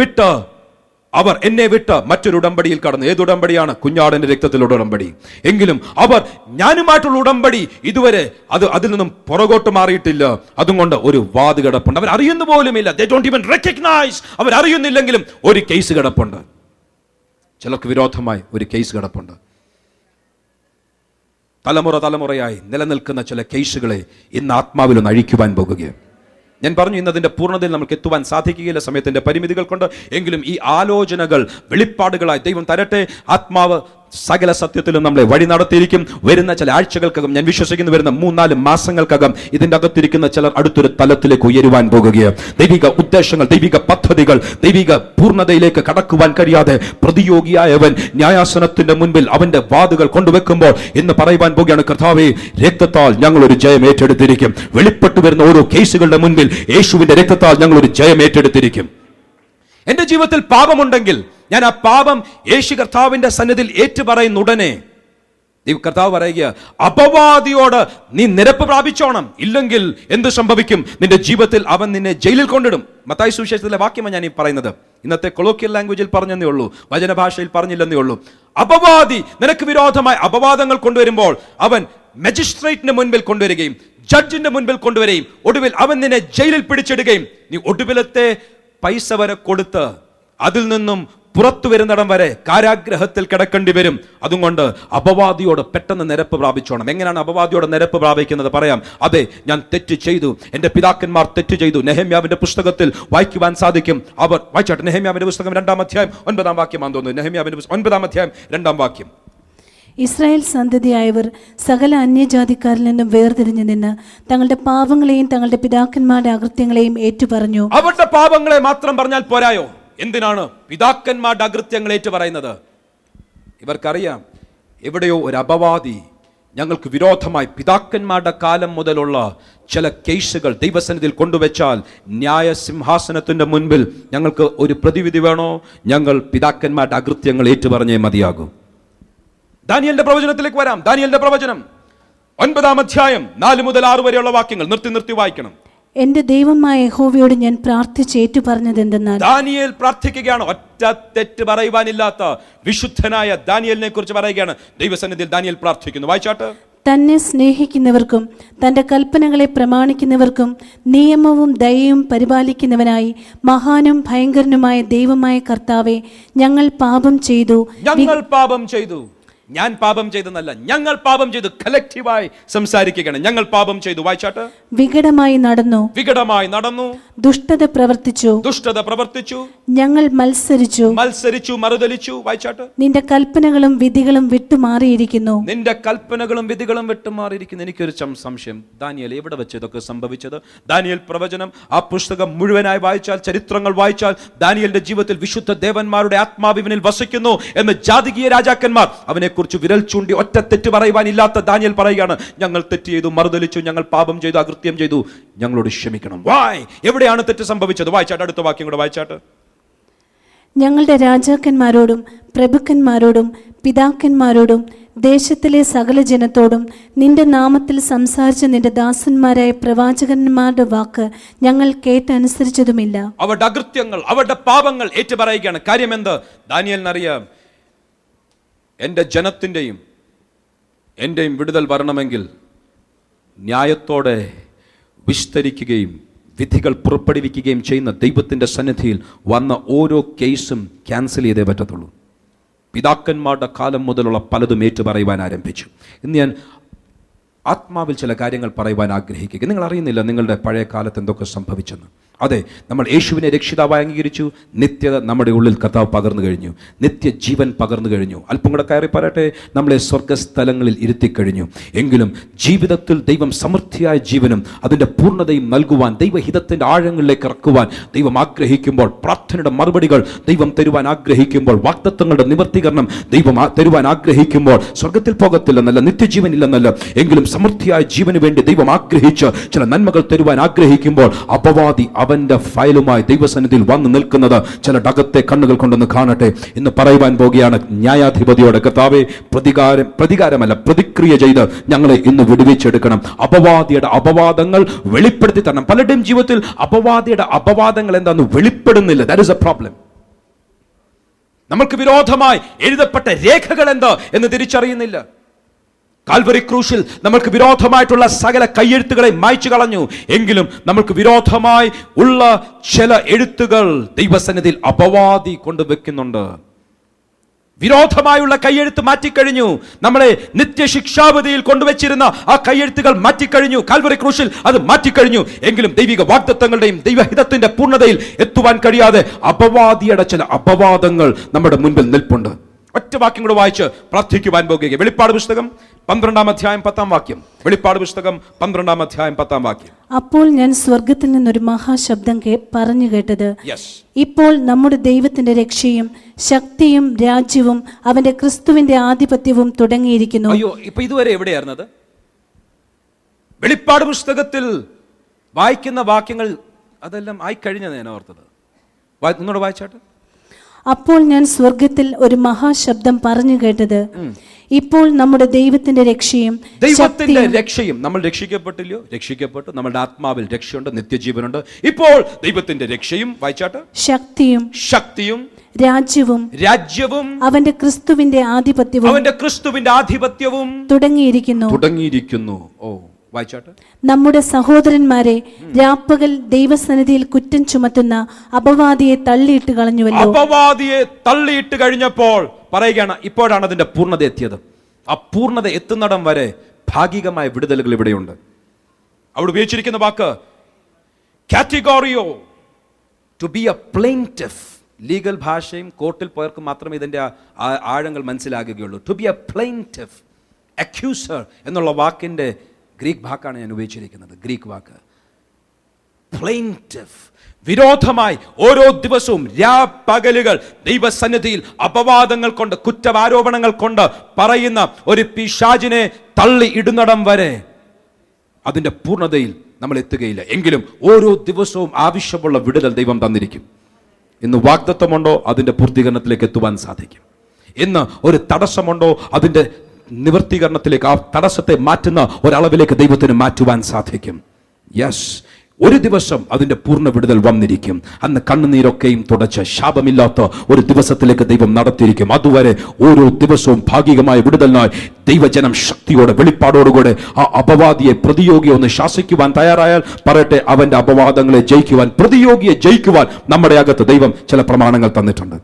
വിട്ട് മറ്റൊരു ഉടമ്പടിയിൽ കടന്നു. ഏത് ഉടമ്പടിയാണ്? കുഞ്ഞാടിന്റെ രക്തത്തിലുള്ള ഉടമ്പടി. എങ്കിലും അവർ ഞാനുമായിട്ടുള്ള ഉടമ്പടി ഇതുവരെ അതിൽ നിന്നും പുറകോട്ട് മാറിയിട്ടില്ല. അതുകൊണ്ട് ഒരു വാത് കിടപ്പുണ്ട്. അവർ അറിയുന്ന പോലുമില്ല. They don't even recognize. അവർ അറിയുന്നില്ലെങ്കിലും ഒരു കേസ് കിടപ്പുണ്ട്. ചിലർക്ക് വിരോധമായി ഒരു കേസ് കിടപ്പുണ്ട്. തലമുറയായി നിലനിൽക്കുന്ന ചില കേസുകളെ ഇന്ന് ആത്മാവിലൊന്ന് അഴിക്കുവാൻ പോകുകയാണ്. ഞാൻ പറഞ്ഞു, ഇന്നതിന്റെ പൂർണ്ണതയിൽ നമുക്ക് എത്തുവാൻ സാധിക്കുകയില്ല സമയത്തിന്റെ പരിമിതികൾ കൊണ്ട്. എങ്കിലും ഈ ആലോചനകൾ വെളിപ്പാടുകളായി ദൈവം തരട്ടെ. ആത്മാവ് സകല സത്യത്തിലും നമ്മളെ വഴി നടത്തിയിരിക്കും. വരുന്ന ചില ആഴ്ചകൾക്കകം, ഞാൻ വിശ്വസിക്കുന്നു വരുന്ന 3-4 മാസങ്ങൾക്കകം ഇതിന്റെ അകത്തിരിക്കുന്ന ചിലർ അടുത്തൊരു തലത്തിലേക്ക് ഉയരുവാൻ പോകുകയാണ്. ദൈവിക ഉദ്ദേശങ്ങൾ, ദൈവിക പദ്ധതികൾ, ദൈവിക പൂർണ്ണതയിലേക്ക് കടക്കുവാൻ കഴിയാതെ പ്രതിയോഗിയായവൻ ന്യായാസനത്തിന്റെ മുൻപിൽ അവന്റെ വാതുകൾ കൊണ്ടുവെക്കുമ്പോൾ ഇന്ന് പറയുവാൻ പോകുകയാണ്, കർത്താവേ, രക്തത്താൽ ഞങ്ങൾ ഒരു ജയം ഏറ്റെടുത്തിരിക്കും. വെളിപ്പെട്ടു വരുന്ന ഓരോ കേസുകളുടെ മുൻപിൽ യേശുവിന്റെ രക്തത്താൽ ഞങ്ങൾ ഒരു ജയം ഏറ്റെടുത്തിരിക്കും. എന്റെ ജീവിതത്തിൽ പാപമുണ്ടെങ്കിൽ ഞാൻ ആ പാപം യേശു കർത്താവിന്റെ സന്നിധിയിൽ ഏറ്റുപറയുന്ന ഉടനെ കർത്താവ് പറയുക, അപവാദിയോട് നീ നിരപ്പ് പ്രാപിച്ചോണം, ഇല്ലെങ്കിൽ എന്ത് സംഭവിക്കും? നിന്റെ ജീവിതത്തിൽ അവൻ നിന്നെ ജയിലിൽ കൊണ്ടിടും. മത്തായി സുവിശേഷത്തിലെ വാക്യമാണ് ഞാൻ ഈ പറയുന്നത്. ഇന്നത്തെ കൊളോക്കിയൽ ലാംഗ്വേജിൽ പറഞ്ഞെന്നേ ഉള്ളൂ, വചനഭാഷയിൽ പറഞ്ഞില്ലെന്നേ ഉള്ളൂ. അപവാദി നിനക്ക് വിരോധമായി അപവാദങ്ങൾ കൊണ്ടുവരുമ്പോൾ അവൻ മജിസ്ട്രേറ്റിന്റെ മുൻപിൽ കൊണ്ടുവരികയും ജഡ്ജിന്റെ മുൻപിൽ കൊണ്ടുവരികയും ഒടുവിൽ അവൻ നിന്നെ ജയിലിൽ പിടിച്ചിടുകയും നീ ഒടുവിലത്തെ പൈസ വരെ കൊടുത്ത് അതിൽ നിന്നും പുറത്തു വരുന്നിടം വരെ കാരാഗ്രഹത്തിൽ കിടക്കേണ്ടി വരും. അതുകൊണ്ട് അപവാദിയോട് പെട്ടെന്ന് നിരപ്പ് പ്രാപിച്ചോണം. എങ്ങനെയാണ് അപവാദിയോട് നിരപ്പ് പ്രാപിക്കുന്നത്? പറയാം. അതെ, ഞാൻ തെറ്റ് ചെയ്തു, എന്റെ പിതാക്കന്മാർ തെറ്റ് ചെയ്തു. നെഹമ്യാവിന്റെ പുസ്തകത്തിൽ വായിക്കുവാൻ സാധിക്കും. അവർ വായിച്ചാട്ടെ, നെഹമ്യാവിന്റെ പുസ്തകം 2-ാം അധ്യായം 9-ാം വാക്യമാണെന്ന് തോന്നുന്നു. നെഹമ്യാവിന്റെ 9-ാം അധ്യായം 2-ാം വാക്യം. ഇസ്രായേൽ സന്തതിയായവർ സകല അന്യജാതിക്കാരിൽ നിന്നും വേർതിരിഞ്ഞു നിന്ന് തങ്ങളുടെ പാപങ്ങളെയും തങ്ങളുടെ പിതാക്കന്മാരുടെ അകൃത്യങ്ങളെയും ഏറ്റുപറഞ്ഞു. അവരുടെ പാപങ്ങളെ മാത്രം പറഞ്ഞാൽ പോരായോ? എന്തിനാണ് പിതാക്കന്മാരുടെ അകൃത്യങ്ങൾ ഏറ്റുപറയുന്നത്? ഇവർക്കറിയാം, എവിടെയോ ഒരു അപവാദി ഞങ്ങൾക്ക് വിരോധമായി പിതാക്കന്മാരുടെ കാലം മുതലുള്ള ചില കേസുകൾ ദൈവസന്നിധിയിൽ കൊണ്ടുവച്ചാൽ ന്യായസിംഹാസനത്തിന്റെ മുൻപിൽ ഞങ്ങൾക്ക് ഒരു പ്രതിവിധി വേണോ? ഞങ്ങൾ പിതാക്കന്മാരുടെ അകൃത്യങ്ങൾ ഏറ്റുപറഞ്ഞേ മതിയാകും. ദാനിയേലിന്റെ പ്രവചനത്തിലേക്ക് വരാം. ദാനിയേലിന്റെ പ്രവചനം 9-ാം അധ്യായം 4 മുതൽ 6 വരെയുള്ള വാക്യങ്ങൾ നിർത്തി വായിക്കണം. എന്റെ ദൈവമായ യഹോവയോട് ഞാൻ പ്രാർത്ഥിച്ച് ഏറ്റുപറഞ്ഞത് എന്തെന്നാൽ, ദാനിയേൽ പ്രാർത്ഥിക്കുകയാണ്. ഒറ്റ തെറ്റ് പറയുവാനില്ലാത്ത വിശുദ്ധനായ ദാനിയേലിനെ കുറിച്ച് പറയുകയാണ്. ദൈവസന്നിധിയിൽ ദാനിയേൽ പ്രാർത്ഥിക്കുന്നു. വായിച്ചാട്ട്. തന്നെ സ്നേഹിക്കുന്നവർക്കും തന്റെ കൽപ്പനകളെ പ്രമാണിക്കുന്നവർക്കും നിയമവും ദയയും പരിപാലിക്കുന്നവനായി മഹാനും ഭയങ്കരനുമായ ദൈവമായ കർത്താവേ, ഞങ്ങൾ പാപം ചെയ്തു. ഞാൻ പാപം ചെയ്തെന്നല്ല, ഞങ്ങൾ പാപം ചെയ്തു. കളക്റ്റീവായി സംസാരിക്കുകയാണ്. ഞങ്ങൾ പാപം ചെയ്തു. വായിച്ചാട്ട്. വികടമായി നടന്നു, ദുഷ്ടത പ്രവർത്തിച്ചു, ഞങ്ങൾ മത്സരിച്ചു, മറുതലിച്ചു. വായിച്ചാട്ട്. നിന്റെ കൽപ്പനകളും വിധികളും വിട്ടുമാറിയിരിക്കുന്നു. എനിക്കൊരു സംശയം, ദാനിയേൽ എവിടെ വെച്ച് ഇതൊക്കെ സംഭവിച്ചത്? ദാനിയേൽ പ്രവചനം ആ പുസ്തകം മുഴുവനായി വായിച്ചാൽ, ചരിത്രങ്ങൾ വായിച്ചാൽ, ദാനിയേലിന്റെ ജീവിതത്തിൽ വിശുദ്ധ ദേവന്മാരുടെ ആത്മാവിനിൽ വസിക്കുന്നു എന്ന് ജാതികീയ രാജാക്കന്മാർ അവനെ കുറിച്ച് വിരൽ ചൂണ്ടി ഒറ്റ തെറ്റ് പറയുവാനില്ലാത്ത ദാനിയേൽ പറയുകയാണ്, ഞങ്ങൾ തെറ്റ് ചെയ്തു, മറുതലിച്ചു, ഞങ്ങൾ പാപം ചെയ്തു, അകൃത്യം ചെയ്തു, ഞങ്ങളോട് ക്ഷമിക്കണം. എവിടെയാണ് തെറ്റ് സംഭവിച്ചത്? വായിച്ചാട്ട്. അടുത്ത വാക്യം കൂടെ വായിച്ചാട്ട്. ഞങ്ങളുടെ രാജാക്കന്മാരോടും പ്രഭുക്കന്മാരോടും പിതാക്കന്മാരോടും ദേശത്തിലെ സകല ജനത്തോടും നിന്റെ നാമത്തിൽ സംസാരിച്ച നിന്റെ ദാസന്മാരായ പ്രവാചകന്മാരുടെ വാക്ക് ഞങ്ങൾ കേട്ടനുസരിച്ചതുമില്ല. അവരുടെ അകൃത്യങ്ങൾ, അവരുടെ പാപങ്ങൾ ഏറ്റുപറയുകയാണ്. കാര്യം എന്ത്? ദാനിയേലിനറിയാം, എൻ്റെ ജനത്തിൻ്റെയും എൻ്റെയും വിടുതൽ വരണമെങ്കിൽ ന്യായത്തോടെ വിസ്തരിക്കുകയും വിധികൾ പുറപ്പെടുവിക്കുകയും ചെയ്യുന്ന ദൈവത്തിൻ്റെ സന്നിധിയിൽ വന്ന ഓരോ കേസും ക്യാൻസൽ ചെയ്തേ പറ്റത്തുള്ളൂ. പിതാക്കന്മാരുടെ കാലം മുതലുള്ള പലതും ഏറ്റുപറയുവാൻ ആരംഭിച്ചു. ഇന്ന് ഞാൻ ആത്മാവിൽ ചില കാര്യങ്ങൾ പറയുവാൻ ആഗ്രഹിക്കുക. നിങ്ങൾ അറിയുന്നില്ല നിങ്ങളുടെ പഴയ കാലത്ത് എന്തൊക്കെ സംഭവിച്ചെന്ന്. അതെ, നമ്മൾ യേശുവിനെ രക്ഷിതാവായി അംഗീകരിച്ചു. നിത്യത നമ്മുടെ ഉള്ളിൽ കർത്താവ് പകർന്നു കഴിഞ്ഞു, നിത്യജീവൻ പകർന്നു കഴിഞ്ഞു. അല്പം കൂടെ കയറി പറയട്ടെ, നമ്മളെ സ്വർഗസ്ഥലങ്ങളിൽ ഇരുത്തിക്കഴിഞ്ഞു. എങ്കിലും ജീവിതത്തിൽ ദൈവം സമൃദ്ധിയായ ജീവനും അതിൻ്റെ പൂർണ്ണതയും നൽകുവാൻ, ദൈവഹിതത്തിൻ്റെ ആഴങ്ങളിലേക്ക് ഇറക്കുവാൻ ദൈവം ആഗ്രഹിക്കുമ്പോൾ, പ്രാർത്ഥനയുടെ മറുപടികൾ ദൈവം തരുവാൻ ആഗ്രഹിക്കുമ്പോൾ, വാഗ്ദത്തങ്ങളുടെ നിവർത്തീകരണം ദൈവം തരുവാൻ ആഗ്രഹിക്കുമ്പോൾ, സ്വർഗത്തിൽ പോകത്തില്ലെന്നല്ല, നിത്യജീവൻ ഇല്ലെന്നല്ല, എങ്കിലും സമൃദ്ധിയായ ജീവന് വേണ്ടി ദൈവം ആഗ്രഹിച്ച് ചില നന്മകൾ തരുവാൻ ആഗ്രഹിക്കുമ്പോൾ അപവാദി അവന്റെ ഫയലുമായി ദൈവസന്നിധിയിൽ വന്നു നിൽക്കുന്നത് ചില അകത്തെ കണ്ണുകൾ കൊണ്ടൊന്ന് കാണട്ടെ. ഇന്ന് പറയുവാൻ പോകുകയാണ് ന്യായാധിപതിയോട്, കർത്താവേ, പ്രതികാരമല്ല പ്രതിക്രിയ ചെയ്ത് ഞങ്ങളെ ഇന്ന് വിടുവിച്ചെടുക്കണം. അപവാദിയുടെ അപവാദങ്ങൾ വെളിപ്പെടുത്തി തരണം. പലരുടെയും ജീവിതത്തിൽ അപവാദിയുടെ അപവാദങ്ങൾ എന്താണെന്ന് വെളിപ്പെടുന്നില്ല. That is a problem. നമ്മൾക്ക് വിരോധമായി എഴുതപ്പെട്ട രേഖകൾ എന്താ എന്ന് തിരിച്ചറിയുന്നില്ല. കാൽവറി ക്രൂശിൽ നമ്മൾക്ക് വിരോധമായിട്ടുള്ള സകല കയ്യെഴുത്തുകളെ മായ്ച്ചു കളഞ്ഞു. എങ്കിലും നമ്മൾക്ക് വിരോധമായി ഉള്ള ചില എഴുത്തുകൾ ദൈവസന്നിധിയിൽ അപവാദി കൊണ്ടുവെക്കുന്നുണ്ട്. വിരോധമായുള്ള കയ്യെഴുത്ത് മാറ്റിക്കഴിഞ്ഞു. നമ്മളെ നിത്യശിക്ഷാവധിയിൽ കൊണ്ടുവച്ചിരുന്ന ആ കയ്യെഴുത്തുകൾ മാറ്റിക്കഴിഞ്ഞു. കാൽവറി ക്രൂശിൽ അത് മാറ്റിക്കഴിഞ്ഞു. എങ്കിലും ദൈവിക വാഗ്ദത്തങ്ങളുടെയും ദൈവഹിതത്തിന്റെ പൂർണ്ണതയിൽ എത്തുവാൻ കഴിയാതെ അപവാദിയുടെ ചില അപവാദങ്ങൾ നമ്മുടെ മുൻപിൽ നിൽപ്പുണ്ട്. ഒറ്റ വാക്യം കൂടെ വായിച്ച് പ്രാർത്ഥിക്കുവാൻ പോകുക. വെളിപ്പാട് പുസ്തകം 12-ാം അധ്യായം 10-ാം വാക്യം. വെളിപ്പാട് പുസ്തകം 12-ാം അധ്യായം 10-ാം വാക്യം. അപ്പോൾ ഞാൻ സ്വർഗത്തിൽ നിന്നൊരു മഹാശബ്ദം പറഞ്ഞു കേട്ടത്, യെസ്, ഇപ്പോൾ നമ്മുടെ ദൈവത്തിന്റെ രക്ഷയും ശക്തിയും രാജ്യവും അവന്റെ ക്രിസ്തുവിന്റെ ആധിപത്യവും തുടങ്ങിയിരിക്കുന്നു. അയ്യോ, ഇപ്പൊ ഇതുവരെ എവിടെയായിരുന്നത്? വെളിപ്പാട് പുസ്തകത്തിൽ വായിക്കുന്ന വാക്യങ്ങൾ അതെല്ലാം ആയിക്കഴിഞ്ഞത് ഞാൻ ഓർത്തത്. നിന്നോട് വായിച്ചാട്ടെ. അപ്പോൾ ഞാൻ സ്വർഗത്തിൽ ഒരു മഹാശബ്ദം പറഞ്ഞു കേട്ടത്, ഇപ്പോൾ നമ്മുടെ ദൈവത്തിന്റെ രക്ഷയും നമ്മൾ രക്ഷിക്കപ്പെട്ടില്ലയോ? രക്ഷിക്കപ്പെട്ടു. നമ്മുടെ ആത്മാവിൽ രക്ഷയുണ്ട്, നിത്യജീവനുണ്ട്. ഇപ്പോൾ ദൈവത്തിന്റെ രക്ഷയും, വായിച്ചാട്ട്, ശക്തിയും രാജ്യവും അവന്റെ ക്രിസ്തുവിന്റെ ആധിപത്യവും തുടങ്ങിയിരിക്കുന്നു. ഓ, വായിച്ചാട്ട്. നമ്മുടെ സഹോദരന്മാരെ രാപ്പകൽ ദൈവസന്നിധിയിൽ കുറ്റം ചുമത്തുന്ന അപവാദിയെ തള്ളിയിട്ട് കളഞ്ഞുവല്ലോ. അപവാദിയെ തള്ളിയിട്ട് കഴിഞ്ഞപ്പോൾ പറയുകയാണ്, ഇപ്പോഴാണ് അതിന്റെ പൂർണ്ണത എത്തിയത്. ആ പൂർണ്ണത എത്തുന്നിടം വരെ ഭാഗികമായ വിടുതലുകൾ ഇവിടെയുണ്ട്. അവിടെ ഉപയോഗിച്ചിരിക്കുന്ന വാക്ക് കാറ്റഗോറിയോ, to be a plaintiff. Legal ഭാഷയും കോർട്ടിൽ പോയവർക്ക് മാത്രമേ ഇതിന്റെ ആഴങ്ങൾ മനസ്സിലാകുകയുള്ളൂ. To be a plaintiff, accuser എന്നുള്ള വാക്കിന്റെ ഗ്രീക്ക് വാക്കാണ് ഞാൻ ഉപയോഗിച്ചിരിക്കുന്നത്. ഗ്രീക്ക് വാക്ക് പ്ലെയിൻറ്റിഫ്, വിരോധമായി ഓരോ ദിവസവും രാപ്പകലുകൾ ദൈവസന്നിധിയിൽ അപവാദങ്ങൾ കൊണ്ട്, കുറ്റാരോപണങ്ങൾ കൊണ്ട് പറയുന്ന ഒരു പിശാചിനെ തള്ളി ഇടുന്നിടം വരെ അതിന്റെ പൂർണ്ണതയിൽ നമ്മൾ എത്തുകയില്ല. എങ്കിലും ഓരോ ദിവസവും ആവശ്യമുള്ള വിടുതൽ ദൈവം തന്നിരിക്കും. ഇന്ന് വാഗ്ദത്തമുണ്ടോ? അതിന്റെ പൂർത്തീകരണത്തിലേക്ക് എത്തുവാൻ സാധിക്കും. ഇന്ന് ഒരു തടസ്സമുണ്ടോ? അതിന്റെ നിവർത്തീകരണത്തിലേക്ക്, ആ തടസ്സത്തെ മാറ്റുന്ന ഒരളവിലേക്ക് ദൈവത്തിന് മാറ്റുവാൻ സാധിക്കും. യെസ്, ഒരു ദിവസം അതിന്റെ പൂർണ്ണ വിടുതൽ വന്നിരിക്കും. അന്ന് കണ്ണുനീരൊക്കെയും തുടച്ച് ശാപമില്ലാത്ത ഒരു ദിവസത്തിലേക്ക് ദൈവം നടത്തിയിരിക്കും. അതുവരെ ഓരോ ദിവസവും ഭാഗികമായ വിടുതലിനായി ദൈവജനം ശക്തിയോടെ, വെളിപ്പാടോടുകൂടെ ആ അപവാദിയെ, പ്രതിയോഗിയെ ഒന്ന് ശാസിക്കുവാൻ തയ്യാറായാൽ, പറയട്ടെ, അവന്റെ അപവാദങ്ങളെ ജയിക്കുവാൻ, പ്രതിയോഗിയെ ജയിക്കുവാൻ നമ്മുടെ അകത്ത് ദൈവം ചില പ്രമാണങ്ങൾ തന്നിട്ടുണ്ട്.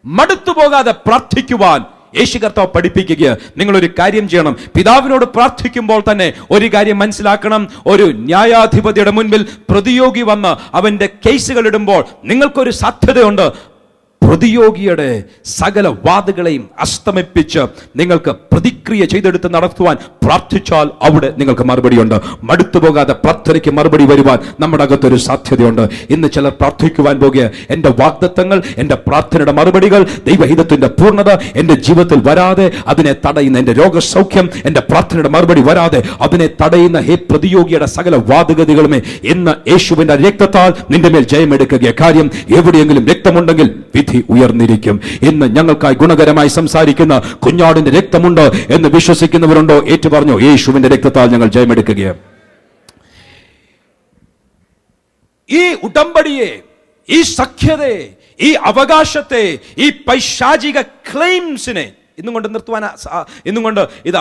മടുത്തുപോകാതെ പ്രാർത്ഥിക്കുവാൻ യേശു കർത്താവ് പഠിപ്പിക്കുക. നിങ്ങളൊരു കാര്യം ചെയ്യണം. പിതാവിനോട് പ്രാർത്ഥിക്കുമ്പോൾ തന്നെ ഒരു കാര്യം മനസ്സിലാക്കണം. ഒരു ന്യായാധിപതിയുടെ മുൻപിൽ പ്രതിയോഗി വന്ന് അവന്റെ കേസുകൾ ഇടുമ്പോൾ നിങ്ങൾക്കൊരു സാധ്യതയുണ്ട്. പ്രതിയോഗിയുടെ സകല വാദങ്ങളെയും അസ്തമിപ്പിച്ച് നിങ്ങൾക്ക് പ്രതിക്രിയ ചെയ്തെടുത്ത് നടത്തുവാൻ പ്രാർത്ഥിച്ചാൽ അവിടെ നിങ്ങൾക്ക് മറുപടിയുണ്ട്. മടുത്തുപോകാതെ പ്രാർത്ഥനയ്ക്ക് മറുപടി വരുവാൻ നമ്മുടെ അകത്തൊരു സാധ്യതയുണ്ട്. ഇന്ന് ചിലർ പ്രാർത്ഥിക്കുവാൻ പോകുക, എൻ്റെ വാഗ്ദത്തങ്ങൾ, എൻ്റെ പ്രാർത്ഥനയുടെ മറുപടികൾ, ദൈവഹിതത്തിന്റെ പൂർണ്ണത എൻ്റെ ജീവിതത്തിൽ വരാതെ അതിനെ തടയുന്ന, എൻ്റെ രോഗസൗഖ്യം, എൻ്റെ പ്രാർത്ഥനയുടെ മറുപടി വരാതെ അതിനെ തടയുന്ന ഹേ പ്രതിയോഗിയുടെ സകല വാദഗതികളുമേ ഇന്ന് യേശുവിന്റെ രക്തത്താൽ നിന്റെ മേൽ ജയമെടുക്കുക. കാര്യം, എവിടെയെങ്കിലും രക്തമുണ്ടെങ്കിൽ വിധി ഉയർന്നിരിക്കും. ഇന്ന് ഞങ്ങൾക്കായി ഗുണകരമായി സംസാരിക്കുന്ന കുഞ്ഞാടിന്റെ രക്തമുണ്ട് എന്ന് വിശ്വസിക്കുന്നവരുണ്ടോ? ഏറ്റുപറഞ്ഞോ, യേശുവിന്റെ രക്തത്താൽ ഞങ്ങൾ ജയമെടുക്കുകയാണ്. ഈ ഉടമ്പടിയെ, ഈ സഖ്യതയെ, ഈ അവകാശത്തെ, ഈ പൈശാചിക ക്ലെയിംസിനെ ഇന്നും കൊണ്ട് നിർത്തുവാൻ, ഇന്നും കൊണ്ട് ഇത്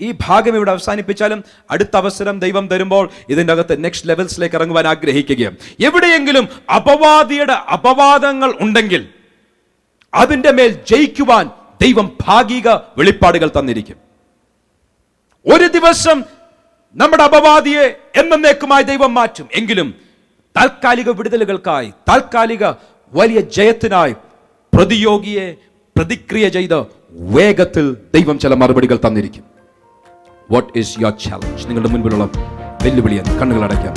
ഈ ഭാഗം ഇവിടെ അവസാനിപ്പിച്ചാലും അടുത്ത അവസരം ദൈവം തരുമ്പോൾ ഇതിൻ്റെ അകത്ത് നെക്സ്റ്റ് ലെവൽസിലേക്ക് ഇറങ്ങുവാൻ ആഗ്രഹിക്കുകയും, എവിടെയെങ്കിലും അപവാദിയുടെ അപവാദങ്ങൾ ഉണ്ടെങ്കിൽ അതിൻ്റെ മേൽ ജയിക്കുവാൻ ദൈവം ഭാഗിക വെളിപ്പാടുകൾ തന്നിരിക്കും. ഒരു ദിവസം നമ്മുടെ അപവാദിയെ എന്നേക്കുമായി ദൈവം മാറ്റും. എങ്കിലും താൽക്കാലിക വിടുതലുകൾക്കായി, താൽക്കാലിക വലിയ ജയത്തിനായി പ്രതിയോഗിയെ പ്രതിക്രിയ ചെയ്ത് വേഗത്തിൽ ദൈവം ചില മറുപടികൾ തന്നിരിക്കും. What is your challenge? നിങ്ങളുടെ മുൻപിലുള്ള വെല്ലുവിളിയാണ്. കണ്ണുകൾ അടയ്ക്കാം.